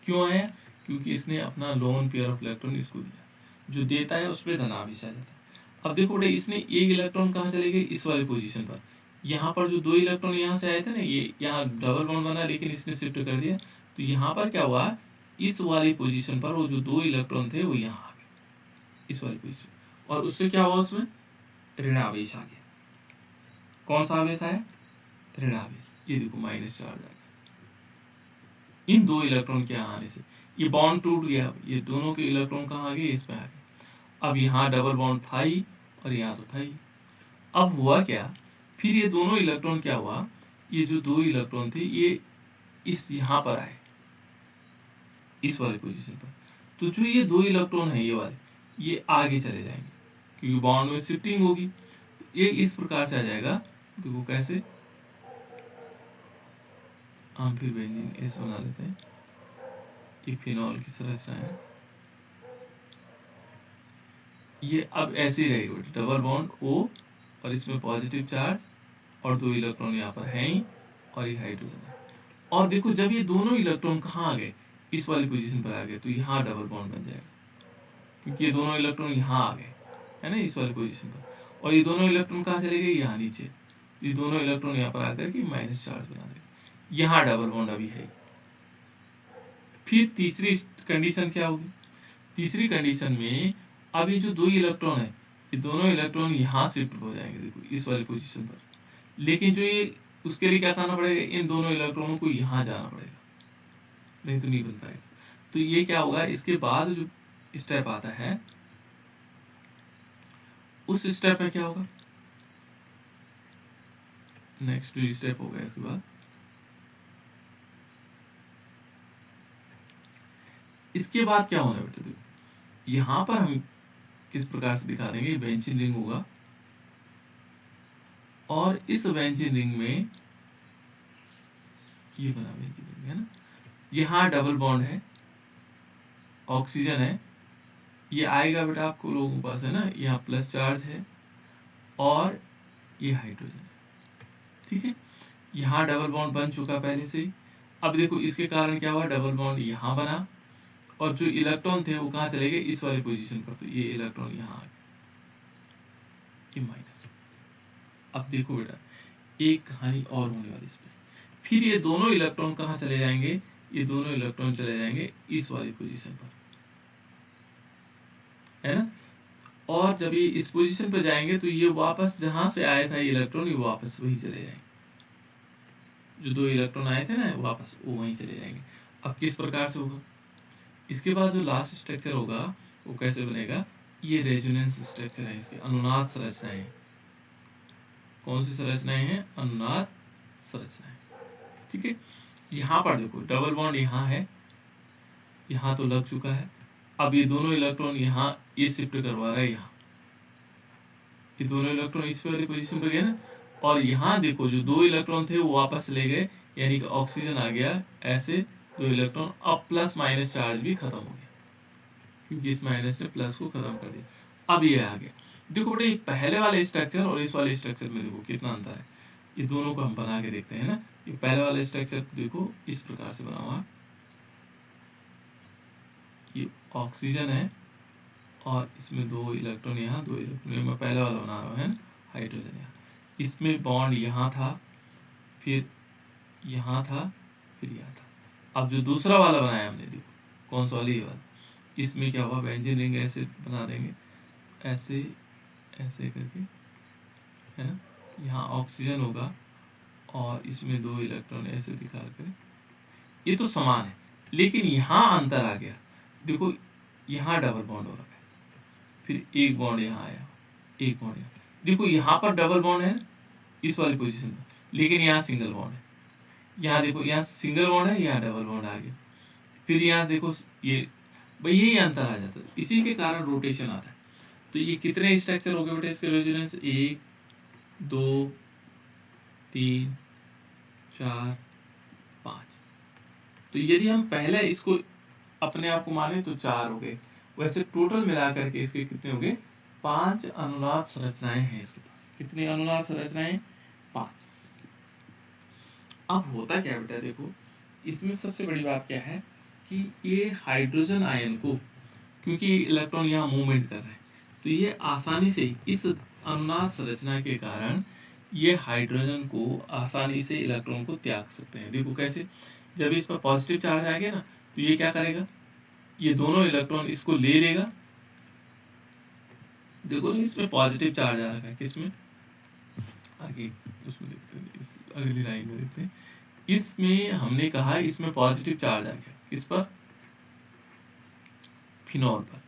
क्यों आया, क्योंकि इसने अपना लोन पेयर ऑफ इलेक्ट्रॉन इसको दिया, जो देता है उस पर धनावेश आ जाता है। अब देखो बेटा, इसने एक इलेक्ट्रॉन कहाँ चले गए, इस वाली पोजीशन पर। यहाँ पर जो 2 इलेक्ट्रॉन यहाँ से आए थे ना, ये यहाँ डबल बॉन्ड बना, लेकिन इसने शिफ्ट कर दिया, तो यहाँ पर क्या हुआ, इस वाली पोजीशन पर वो जो 2 इलेक्ट्रॉन थे वो यहाँ आ गए, इस वाली पोजीशन, और उससे क्या हुआ, उसमें ऋणावेश आ गया। कौन सा आवेश आया, ऋणावेश। ये देखो माइनस चार्ज आ गया इन 2 इलेक्ट्रॉन के यहाँ आने से। ये बॉन्ड टूट गया, ये दोनों के इलेक्ट्रॉन कहाँ आ गए, इसमें आ गए। अब यहाँ डबल बॉन्ड था ही और यहाँ तो था ही। अब हुआ क्या, फिर ये दोनों इलेक्ट्रॉन क्या हुआ, ये जो 2 इलेक्ट्रॉन थे ये इस यहाँ पर आए, इस वाले पोजीशन पर। तो जो ये 2 इलेक्ट्रॉन है ये वाले, ये आगे चले जाएंगे क्योंकि बॉन्ड में शिफ्टिंग होगी। तो ये इस प्रकार से आ जाएगा, देखो कैसे, हम फिर बेंजीन एस बना लेते हैं। ये फिनॉल की संरचना है, ये अब ऐसे ही रहेगी, डबल बॉन्ड O और इसमें पॉजिटिव चार्ज और 2 इलेक्ट्रॉन यहाँ पर हैं ही और ये हाइड्रोजन है। और देखो जब ये दोनों इलेक्ट्रॉन कहाँ आ गए, इस वाली पोजीशन पर आ गए, तो यहाँ डबल बॉन्ड बन जाएगा क्योंकि ये दोनों इलेक्ट्रॉन यहाँ आ गए, है ना, इस वाली पोजीशन पर। और ये दोनों इलेक्ट्रॉन कहाँ चले गए, यहाँ नीचे। ये दोनों इलेक्ट्रॉन यहाँ पर आकर के माइनस चार्ज बना देगा, यहाँ डबल बॉन्ड अभी है। फिर तीसरी कंडीशन क्या होगी, तीसरी कंडीशन में अब ये जो 2 इलेक्ट्रॉन है, ये दोनों इलेक्ट्रॉन यहाँ शिफ्ट हो जाएंगे, देखो इस वाली पोजीशन पर। लेकिन जो ये, उसके लिए क्या करना पड़ेगा, इन दोनों इलेक्ट्रॉनों को यहाँ जाना पड़ेगा, नहीं तो नहीं बन पाएगा। तो ये क्या होगा, इसके बाद जो स्टेप आता है, उस स्टेप में क्या होगा, नेक्स्ट जो स्टेप होगा इसके बाद, इसके बाद क्या होना है बेटा, देखो यहाँ पर हम किस प्रकार से दिखा देंगे, बेंजीन रिंग होगा और इस बेंजीन रिंग में ये बना बेंजीन रिंग है ना, यहाँ डबल बॉन्ड है, ऑक्सीजन है, ये आएगा बेटा आपको लोगों के पास, है ना, यहाँ प्लस चार्ज है और ये हाइड्रोजन है, ठीक है। यहाँ डबल बॉन्ड बन चुका पहले से। अब देखो इसके कारण क्या हुआ, डबल बॉन्ड यहाँ बना और जो इलेक्ट्रॉन थे वो कहाँ चले गए, इस वाले पोजीशन पर, तो ये इलेक्ट्रॉन यहाँ आ गए, ये माइनस। अब देखो बेटा, एक कहानी और होने वाली इसमें। फिर ये दोनों इलेक्ट्रॉन कहाँ चले जाएंगे, ये दोनों इलेक्ट्रॉन चले जाएंगे इस वाली पोजीशन पर, है ना। और जब ये इस पोजीशन पर जाएंगे तो ये वापस जहां से आया था ये इलेक्ट्रॉन, ये वापस वहीं चले जाएंगे, जो 2 इलेक्ट्रॉन आए थे ना वापस, वो वहीं चले जाएंगे। अब किस प्रकार से होगा, इसके बाद जो लास्ट स्ट्रक्चर होगा वो कैसे बनेगा, ये रेजोनेंस स्ट्रक्चर है, इसके अनुनाद संरचनाएं। कौन सी संरचनाएं हैं, अनुनाद संरचनाएं, ठीक है। यहाँ पर देखो डबल बॉन्ड यहाँ है, यहाँ तो लग चुका है। अब ये दोनों इलेक्ट्रॉन यहाँ ये शिफ्ट करवा रहा है यहाँ, ये दोनों इलेक्ट्रॉन इस वाली पोजीशन पर गए ना, और यहाँ देखो जो 2 इलेक्ट्रॉन थे वो वापस ले गए, यानी कि ऑक्सीजन आ गया, ऐसे 2 इलेक्ट्रॉन, अब प्लस माइनस चार्ज भी खत्म हो गया, क्योंकि इस माइनस ने प्लस को खत्म कर दिया। अब ये आ गया, देखो बेटा ये पहले वाले स्ट्रक्चर और इस वाले स्ट्रक्चर में देखो कितना अंतर है। ये दोनों को हम बना के देखते हैं ना। ये पहले वाले स्ट्रक्चर देखो इस प्रकार से बना हुआ, ये ऑक्सीजन है और इसमें 2 इलेक्ट्रॉन यहाँ, 2 इलेक्ट्रॉन, मैं पहले वाला बना रहा हूँ है ना, हाइड्रोजन यहाँ, इसमें बॉन्ड यहाँ था, फिर यहाँ था, फिर यहाँ था। अब जो दूसरा वाला बनाया हमने, देखो कौन सा वाला, ये वाला, इसमें क्या हुआ, बेंजीन रिंग ऐसे बना देंगे, ऐसे ऐसे करके, है ना, यहाँ ऑक्सीजन होगा और इसमें 2 इलेक्ट्रॉन ऐसे दिखा कर, ये तो समान है, लेकिन यहाँ अंतर आ गया। देखो यहाँ डबल बॉन्ड हो रहा है, फिर एक बॉन्ड यहाँ आया, एक बॉन्ड यहाँ, देखो यहाँ पर डबल बॉन्ड है इस वाली पोजीशन पर, लेकिन यहाँ सिंगल बॉन्ड है। यहाँ देखो यहाँ सिंगल बॉन्ड है, यहाँ डबल बॉन्ड आ गया, फिर यहाँ देखो ये, भाई यही अंतर आ जाता है, इसी के कारण रोटेशन आता है। तो ये कितने स्ट्रक्चर हो गए बेटे इसके रेजोनेंस, 1 2 3 4 5। तो यदि हम पहले इसको अपने आप को माने तो 4 हो गए, वैसे टोटल मिला करके इसके कितने हो गए, 5 अनुनाद संरचनाएं हैं इसके पास। कितनी अनुनाद संरचनाएं, 5। अब होता क्या बेटा, देखो इसमें सबसे बड़ी बात क्या है कि ये हाइड्रोजन आयन को, क्योंकि इलेक्ट्रॉन यहाँ मूवमेंट कर रहे हैं, तो ये आसानी से इस अनुनाद संरचना के कारण ये हाइड्रोजन को आसानी से इलेक्ट्रॉन को त्याग सकते हैं। देखो कैसे, जब इस पर पॉजिटिव चार्ज आ गया ना, तो ये क्या करेगा, ये दोनों इलेक्ट्रॉन इसको ले लेगा। देखो ना इसमें पॉजिटिव चार्ज आ रहा है, किसमें, आगे उसमें देखते हैं, इस अगली लाइन में देखते हैं, इसमें हमने कहा इसमें पॉजिटिव चार्ज आ गया, किस पर, फिनॉल पर,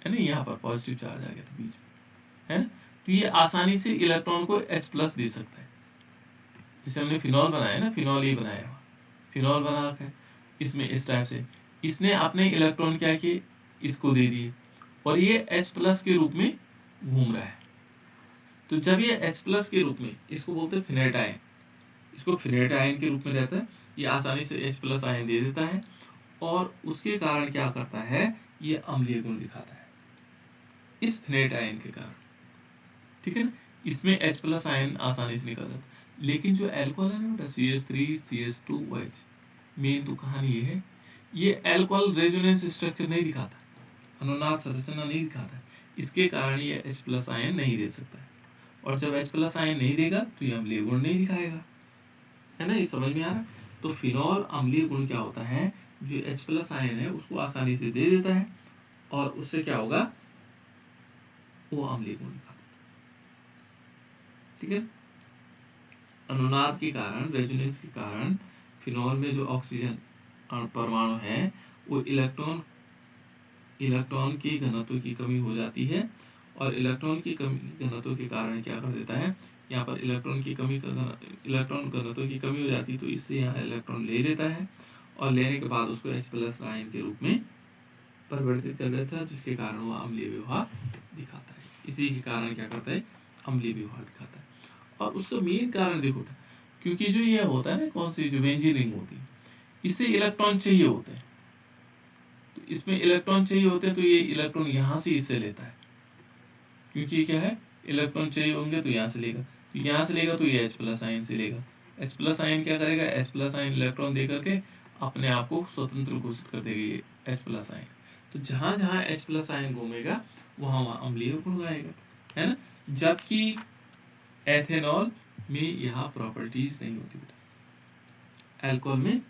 है ना, यहाँ पर पॉजिटिव चार्ज आ गया था बीच में, है ना, तो ये आसानी से इलेक्ट्रॉन को H+ दे सकता है। जैसे हमने फिनॉल बनाया ना, फिनॉल ये बनाया हुआ, फिनॉल बना रखा है इसमें इस टाइप से, इसने अपने इलेक्ट्रॉन क्या किए, इसको दे दिए, और ये H+ के रूप में घूम रहा है। तो जब ये H+ के रूप में, इसको बोलते हैं फिनेट आयन, इसको फिनेट आयन के रूप में रहता है, ये आसानी से H+ आयन दे देता है, और उसके कारण क्या करता है, ये अम्लीय गुण दिखाता है इस फिनेट आयन के कारण, ठीक है ना, इसमें H+ आयन आसानी से निकल जाता है। लेकिन जो एल्कोहल है ना बेटा, CH3 CH2OH, मेन तो कहानी ये है, ये एल्कोहल रेजोनेंस स्ट्रक्चर नहीं दिखाता, अनुनाद संरचना नहीं दिखाता, इसके कारण ये H+ आयन नहीं दे सकता है, और जब H+ आयन नहीं देगा तो ये अम्लीय गुण नहीं दिखाएगा, है ना, ये समझ में आ रहा। तो फिनॉल अम्लीय गुण क्या होता है, जो H+ आयन है उसको आसानी से दे देता है, और उससे क्या होगा, वो अम्लीय गुण दिखाता है, ठीक है। अनुनाद के कारण, रेजोनेंस के कारण फिनॉल में जो ऑक्सीजन परमाणु है वो इलेक्ट्रॉन की घनत्व की कमी हो जाती है, और इलेक्ट्रॉन की कमी घनत्व के कारण क्या कर देता है, यहाँ पर इलेक्ट्रॉन घनत्व की कमी हो जाती है, तो इससे यहाँ इलेक्ट्रॉन ले लेता है, और लेने के बाद उसको H+ आयन के रूप में परिवर्तित कर देता है, जिसके कारण वो अम्लीय व्यवहार दिखाता है। इसी के कारण क्या करता है, अम्लीय व्यवहार दिखाता है। और उसका मेन कारण देखो, क्योंकि जो ये होता है ना, कौन सी जो बेंजीन रिंग होती है, इसे इलेक्ट्रॉन चाहिए होते हैं, तो इसमें इलेक्ट्रॉन चाहिए होते हैं, तो ये इलेक्ट्रॉन यहाँ से इससे लेता है, क्योंकि क्या है, इलेक्ट्रॉन चाहिए होंगे तो यहाँ से लेगा, तो यहाँ से लेगा तो ये H+ आयन से लेगा। H+ आयन क्या करेगा, H+ आयन इलेक्ट्रॉन दे करके अपने आप को स्वतंत्र घोषित कर देगा ये H+ आयन। तो जहाँ जहाँ H+ आयन घूमेगा वहाँ वहाँ अम्लीय गुण गाएगा, है ना। जबकि एथेनॉल में यह प्रॉपर्टीज नहीं होती बेटा, अल्कोहल में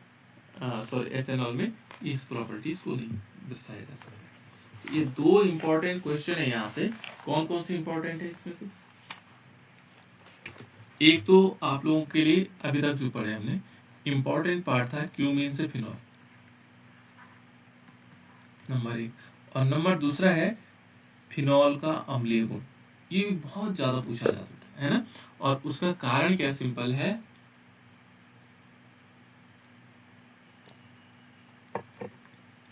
एथेनॉल में इस प्रॉपर्टीज को नहीं दर्शाया जा सकता। तो ये 2 इंपॉर्टेंट क्वेश्चन है यहाँ से। कौन कौन से इंपॉर्टेंट है इसमें से, एक तो आप लोगों के लिए अभी तक जो पढ़े हमने इंपॉर्टेंट पार्ट था क्यूमीन से फिनॉल, नंबर 1, और नंबर दूसरा है फिनॉल का अम्लीय गुण, ये भी बहुत ज्यादा पूछा जाता है ना, और उसका कारण क्या, सिंपल है,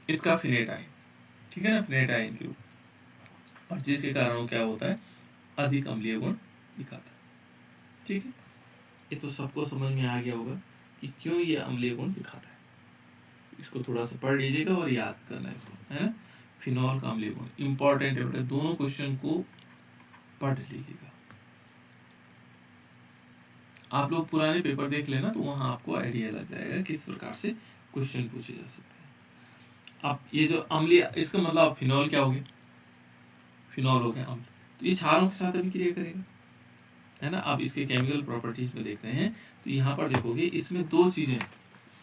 इसका फिनेट आयन, ठीक है ना, फिनेट आयन के रूप, और जिसके कारण क्या होता है, अधिक अम्लीय गुण दिखाता है। ठीक है, ये तो सबको समझ में आ गया होगा कि क्यों ये अम्लीय गुण दिखाता है। इसको थोड़ा सा पढ़ लीजिएगा और याद करना इसको, है ना। फिनॉल का अम्लीय गुण इंपॉर्टेंट है बेटा, दोनों क्वेश्चन को पढ़ लीजिएगा। आप लोग पुराने पेपर देख लेना तो वहां आपको आइडिया लग जाएगा किस प्रकार से क्वेश्चन पूछे जा सकते हैं। अब ये जो अम्लीय, इसका मतलब फिनॉल क्या हो गया, फिनॉल हो गया अम्ल, तो ये क्षारों के साथ अभिक्रिया करेगा, है ना। अब इसके केमिकल प्रॉपर्टीज में देखते हैं तो यहाँ पर देखोगे इसमें दो चीजें,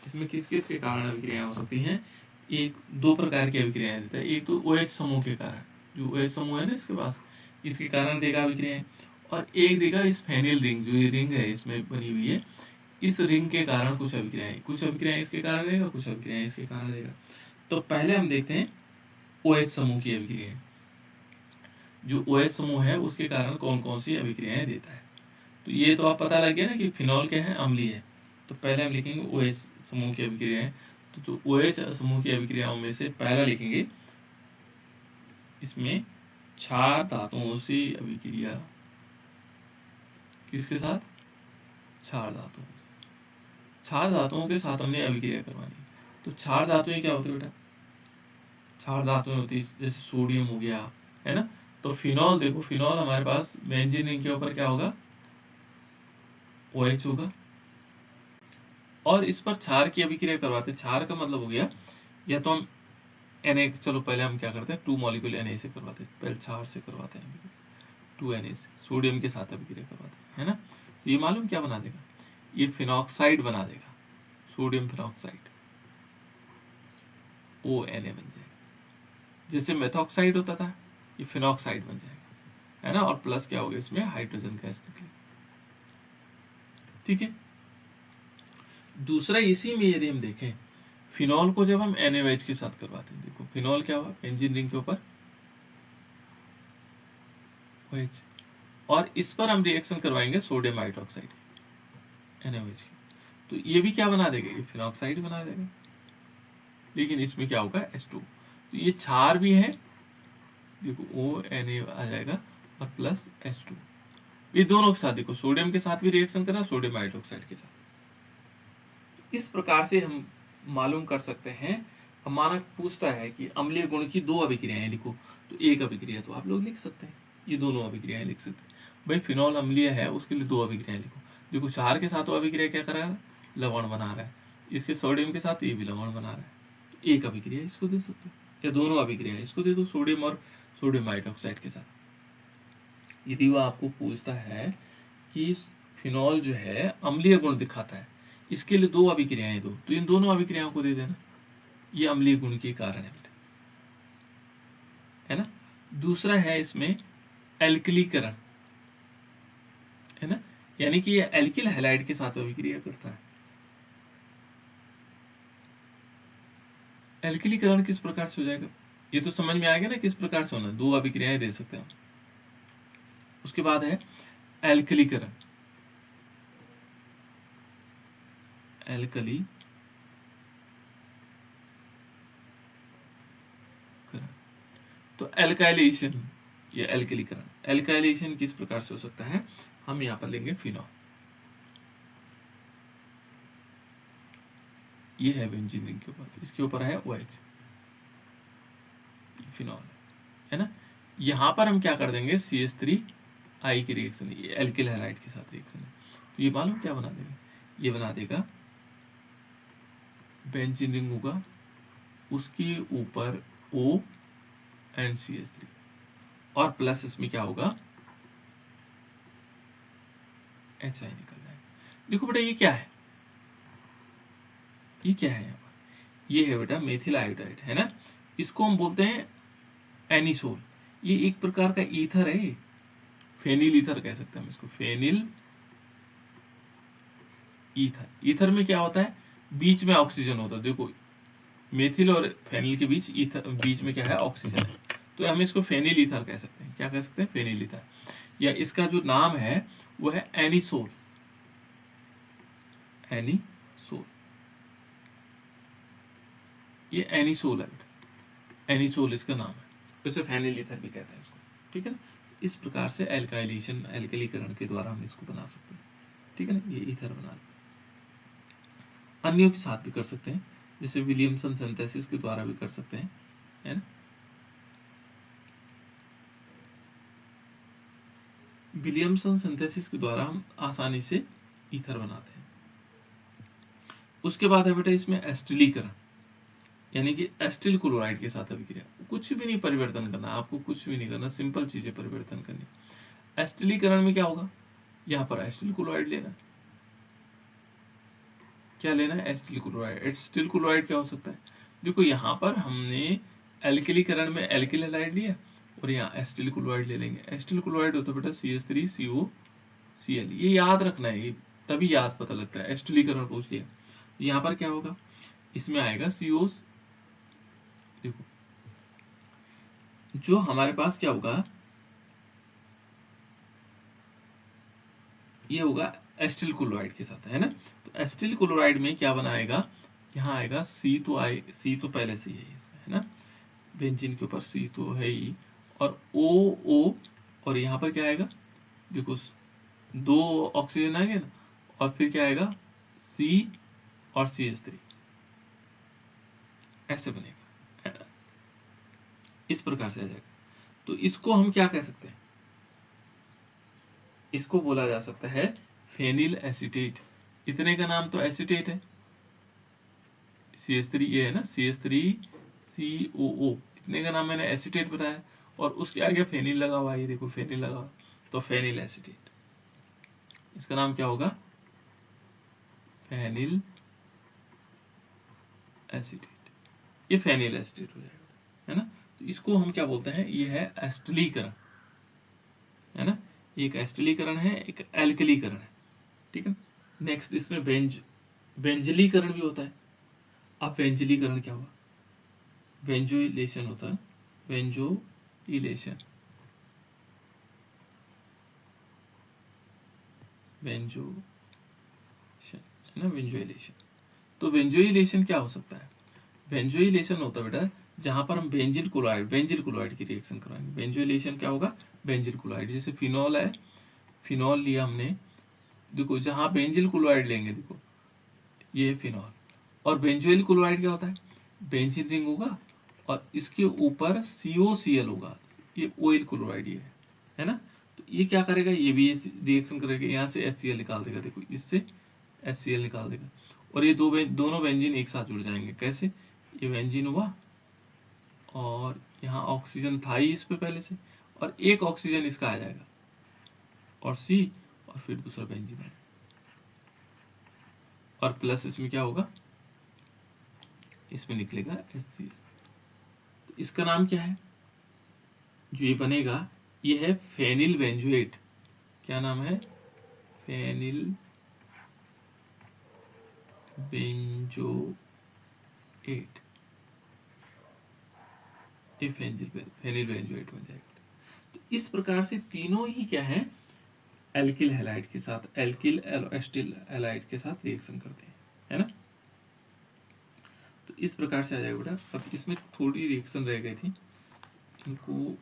इसमें किस किस के कारण अभिक्रियाएं हो सकती हैं। एक दो प्रकार की अभिक्रियाएं देता है, एक तो OH समूह के कारण, जो OH समूह है ना इसके पास, इसके कारण देगा अभिक्रियाएं, और एक देगा इस फेनिल रिंग, जो ये रिंग है इसमें बनी हुई है, इस रिंग के कारण कुछ अभिक्रियाएं इसके कारण देगा, कुछ अभिक्रियाएं इसके कारण देगा। तो पहले हम देखते हैं OH समूह की अभिक्रियाएं। जो OH समूह है उसके कारण कौन कौन सी अभिक्रियाएं देता है। तो ये तो आप पता लग गया ना कि फिनॉल क्या है, अम्लीय है। तो पहले हम लिखेंगे OH समूह की अभिक्रियाएं। तो जो OH समूह की अभिक्रियाओं में से पहला लिखेंगे, इसमें क्षार धातुओं से अभिक्रिया, किसके साथ, क्षार धातुओं से, क्षार धातुओं के साथ हमने अभिक्रिया करवानी। तो क्षार धातुएं क्या होती है बेटा, क्षार धातुएं होती है जैसे सोडियम हो गया, है ना। तो फिनॉल देखो, फिनॉल हमारे पास बेंजीन रिंग के ऊपर क्या होगा, OH होगा, और इस पर क्षार की अभिक्रिया करवाते हैं। क्षार का मतलब हो गया, या तो हम Na, चलो पहले हम क्या करते हैं 2 मॉलिक्यूल Na से करवाते हैं, पहले क्षार से करवाते हैं, 2 Na से सोडियम के साथ अभिक्रिया करवाते हैं, है ना। तो ये मालूम क्या बना देगा, ये फिनॉक्साइड बना देगा, सोडियम फिनॉक्साइड, ONa बन जाएगा। जैसे मेथॉक्साइड होता था, ये फिनॉक्साइड बन जाएगा, है ना। और प्लस क्या होगा, इसमें हाइड्रोजन गैस निकलेगी। ठीक है। दूसरा, इसी में यदि हम देखें फिनॉल को जब हम NaOH के साथ करवाते हैं, देखो फिनॉल क्या हुआ, बेंजीन रिंग के ऊपर OH, और इस पर हम रिएक्शन करवाएंगे सोडियम हाइड्रोक्साइड NaOH की, तो ये भी क्या बना देगा, ये फिनॉक्साइड बना देगा, लेकिन इसमें क्या होगा H2। तो ये क्षार भी है, देखो ONa आ जाएगा और प्लस H2, ये दोनों के साथ देखो सोडियम के साथ भी रिएक्शन करा, सोडियम हाइड्रोक्साइड के साथ। इस प्रकार से हम मालूम कर सकते हैं। अब मानक पूछता है कि अम्लीय गुण की दो अभिक्रियाएं लिखो, तो एक अभिक्रिया तो आप लोग लिख सकते हैं, ये दोनों अभिक्रियाएं लिख सकते हैं। भाई फिनॉल अम्लीय है, उसके लिए दो अभिक्रियाएं लिखो। देखो क्षार के साथ वो अभिक्रिया क्या कर रहा है, लवण बना रहा है, इसके सोडियम के साथ ये भी लवण बना रहा है, तो एक अभिक्रिया इसको दे सकते हो, या दोनों अभिक्रिया इसको दे दो, सोडियम और सोडियम हाइड्रोक्साइड के साथ। यदि वो आपको पूछता है कि फिनॉल जो है अम्लीय गुण दिखाता है, इसके लिए दो अभिक्रियाएं दो, तो इन दोनों अभिक्रियाओं को दे देना, ये अम्लीय गुण के कारण है ना। दूसरा है इसमें एल्किलीकरण, है ना, यानी कि ये एल्किल हैलाइड के साथ अभिक्रिया करता है। एल्किलीकरण किस प्रकार से हो जाएगा, ये तो समझ में आ गया ना किस प्रकार से होना, दो अभिक्रियाएं दे सकते हैं। उसके बाद है एल्किलीकरण, एल्कली तो एल्काइलेशन, ये एल्किलीकरण, एल्काइलेशन किस प्रकार से हो सकता है, हम यहां पर लेंगे फिनॉल, ये है बेंजीन रिंग के ऊपर, इसके ऊपर है OH, फिनॉल, है ना। यहां पर हम क्या कर देंगे CH3 की रिएक्शन, ये एल्किल हैलाइड के साथ रिएक्शन है, तो ये मालूम क्या बना देगा, ये बना देगा बेंजीन रिंग होगा, उसके ऊपर O एंड CH3, और प्लस इसमें क्या होगा HI निकल जाएगा। देखो बेटा ये क्या है, ये क्या है यहाँ पर, ये है बेटा मेथिल आयोडाइड, है ना। इसको हम बोलते हैं एनिसोल, ये एक प्रकार का ईथर है, फेनिल ईथर कह सकते हैं हम इसको, फेनिल ईथर। ईथर में क्या होता है, बीच में ऑक्सीजन होता है, देखो मेथिल और फेनिल के बीच ईथर, बीच में क्या है ऑक्सीजन है, तो हम इसको फेनिल ईथर कह सकते हैं। क्या कह सकते हैं, फेनिल ईथर, या इसका जो नाम है वो है एनिसोल, एनिसोल, ये एनिसोल है, एनिसोल इसका नाम है, वैसे फेनिल ईथर भी कहते हैं इसको, ठीक है ना। इस प्रकार से एल्काइलेशन, एल्कलीकरण के द्वारा हम इसको बना सकते हैं, ठीक है ना। ये ईथर बना लेते हैं। अन्यों के साथ भी कर सकते हैं, जैसे विलियमसन सिंथेसिस के द्वारा भी कर सकते हैं, है ना। विलियमसन सिंथेसिस के द्वारा हम आसानी से ईथर बनाते हैं। उसके बाद है बेटा इसमें एस्टिलीकरण, यानी कि एस्टिल क्लोराइड के साथ अभिक्रिया। कुछ भी नहीं परिवर्तन करना, आपको कुछ भी नहीं करना, सिंपल चीजें परिवर्तन करनी। एस्टिलीकरण में क्या होगा, यहाँ पर एस्टिल क्लोराइड लेना, क्या लेना है, एस्टिल क्लोराइड। एस्टिल क्लोराइड क्या हो सकता है, देखो यहाँ पर हमने एल्किलीकरण में एल्किल हैलाइड लिया और यहाँ एस्टिल क्लोराइड ले लेंगे। एस्टिल क्लोराइड होता है बेटा CH3COCl, ये याद रखना है, ये तभी याद पता लगता है। एस्टिलीकरण पूछ लिया, यहाँ पर क्या होगा, इसमें आएगा CO, देखो जो हमारे पास क्या होगा, ये होगा एस्टिल क्लोराइड के साथ, है ना। तो एस्टिल क्लोराइड में क्या बनाएगा, यहाँ आएगा सी तो पहले से ही है इसमें, है ना। बेंजीन के ऊपर C तो है ही, और O और यहाँ पर क्या आएगा, देखो 2 ऑक्सीजन आएंगे ना, और फिर क्या आएगा C और CH3, ऐसे बनेगा, है ना? इस प्रकार से आ जाएगा। तो इसको हम क्या कह सकते हैं, इसको बोला जा सकता है फेनिल एसीटेट। इतने का नाम तो एसीटेट है, CH3 ये है ना, CH3COO, इतने का नाम मैंने एसीटेट बताया, और उसके आगे फेनिल लगा हुआ है, ये देखो फेनिल लगा हुआ, तो फेनिल एसीटेट। इसका नाम क्या होगा, फेनिल एसीटेट। ये फेनिल एसीटेट हो जाएगा, है ना। तो इसको हम क्या बोलते हैं, ये है एस्टिलीकरण, है ना। एक एस्टिलीकरण है, एक एल्कलीकरण है, ठीक है। नेक्स्ट इसमें बेंजलीकरण भी होता है। अब बेंजलीकरण क्या हुआ, बेंजोइलेशन होता है, बेंजोइलेशन, है ना, बेंजोइलेशन। तो बेंजोइलेशन क्या हो सकता है, बेंजोइलेशन होता है बेटा जहां पर हम बेंजिल क्लोराइड की रिएक्शन कराएंगे। बेंजोइलेशन क्या होगा, बेंजिल क्लोराइड, जैसे फिनॉल है, फिनॉल लिया हमने, देखो जहां बेंजिल क्लोराइड लेंगे, देखो ये फिनॉल, और बेंजोइल क्लोराइड क्या होता है, बेंजीन रिंग होगा और इसके ऊपर COCl होगा, ये ऑयल क्लोराइड ये है ना। तो ये क्या करेगा, ये भी रिएक्शन करेगा, यहाँ से HCl निकाल देगा, देखो इससे HCl निकाल देगा, और ये दोनों बेंजीन एक साथ जुड़ जाएंगे। कैसे, ये बेंजीन हुआ और यहाँ ऑक्सीजन था ही इस पे पहले से, और एक ऑक्सीजन इसका आ जाएगा और C, और फिर दूसरा बेंजीन आएगा, और प्लस इसमें क्या होगा, इसमें निकलेगा HCl। तो इसका नाम क्या है, जो ये बनेगा, ये है फेनिल बेंजोएट। क्या नाम है, फेनिल बेंजोएट, ये फेनिल बेंजोएट बन जाएगा। तो इस प्रकार से तीनों ही क्या है, एल्किल हैलाइड के साथ, एल्किल एस्टिल हैलाइड के साथ रिएक्शन करते हैं, है ना। तो इस प्रकार से आ जाएगा बेटा। अब इसमें थोड़ी रिएक्शन रह गई थी, इनको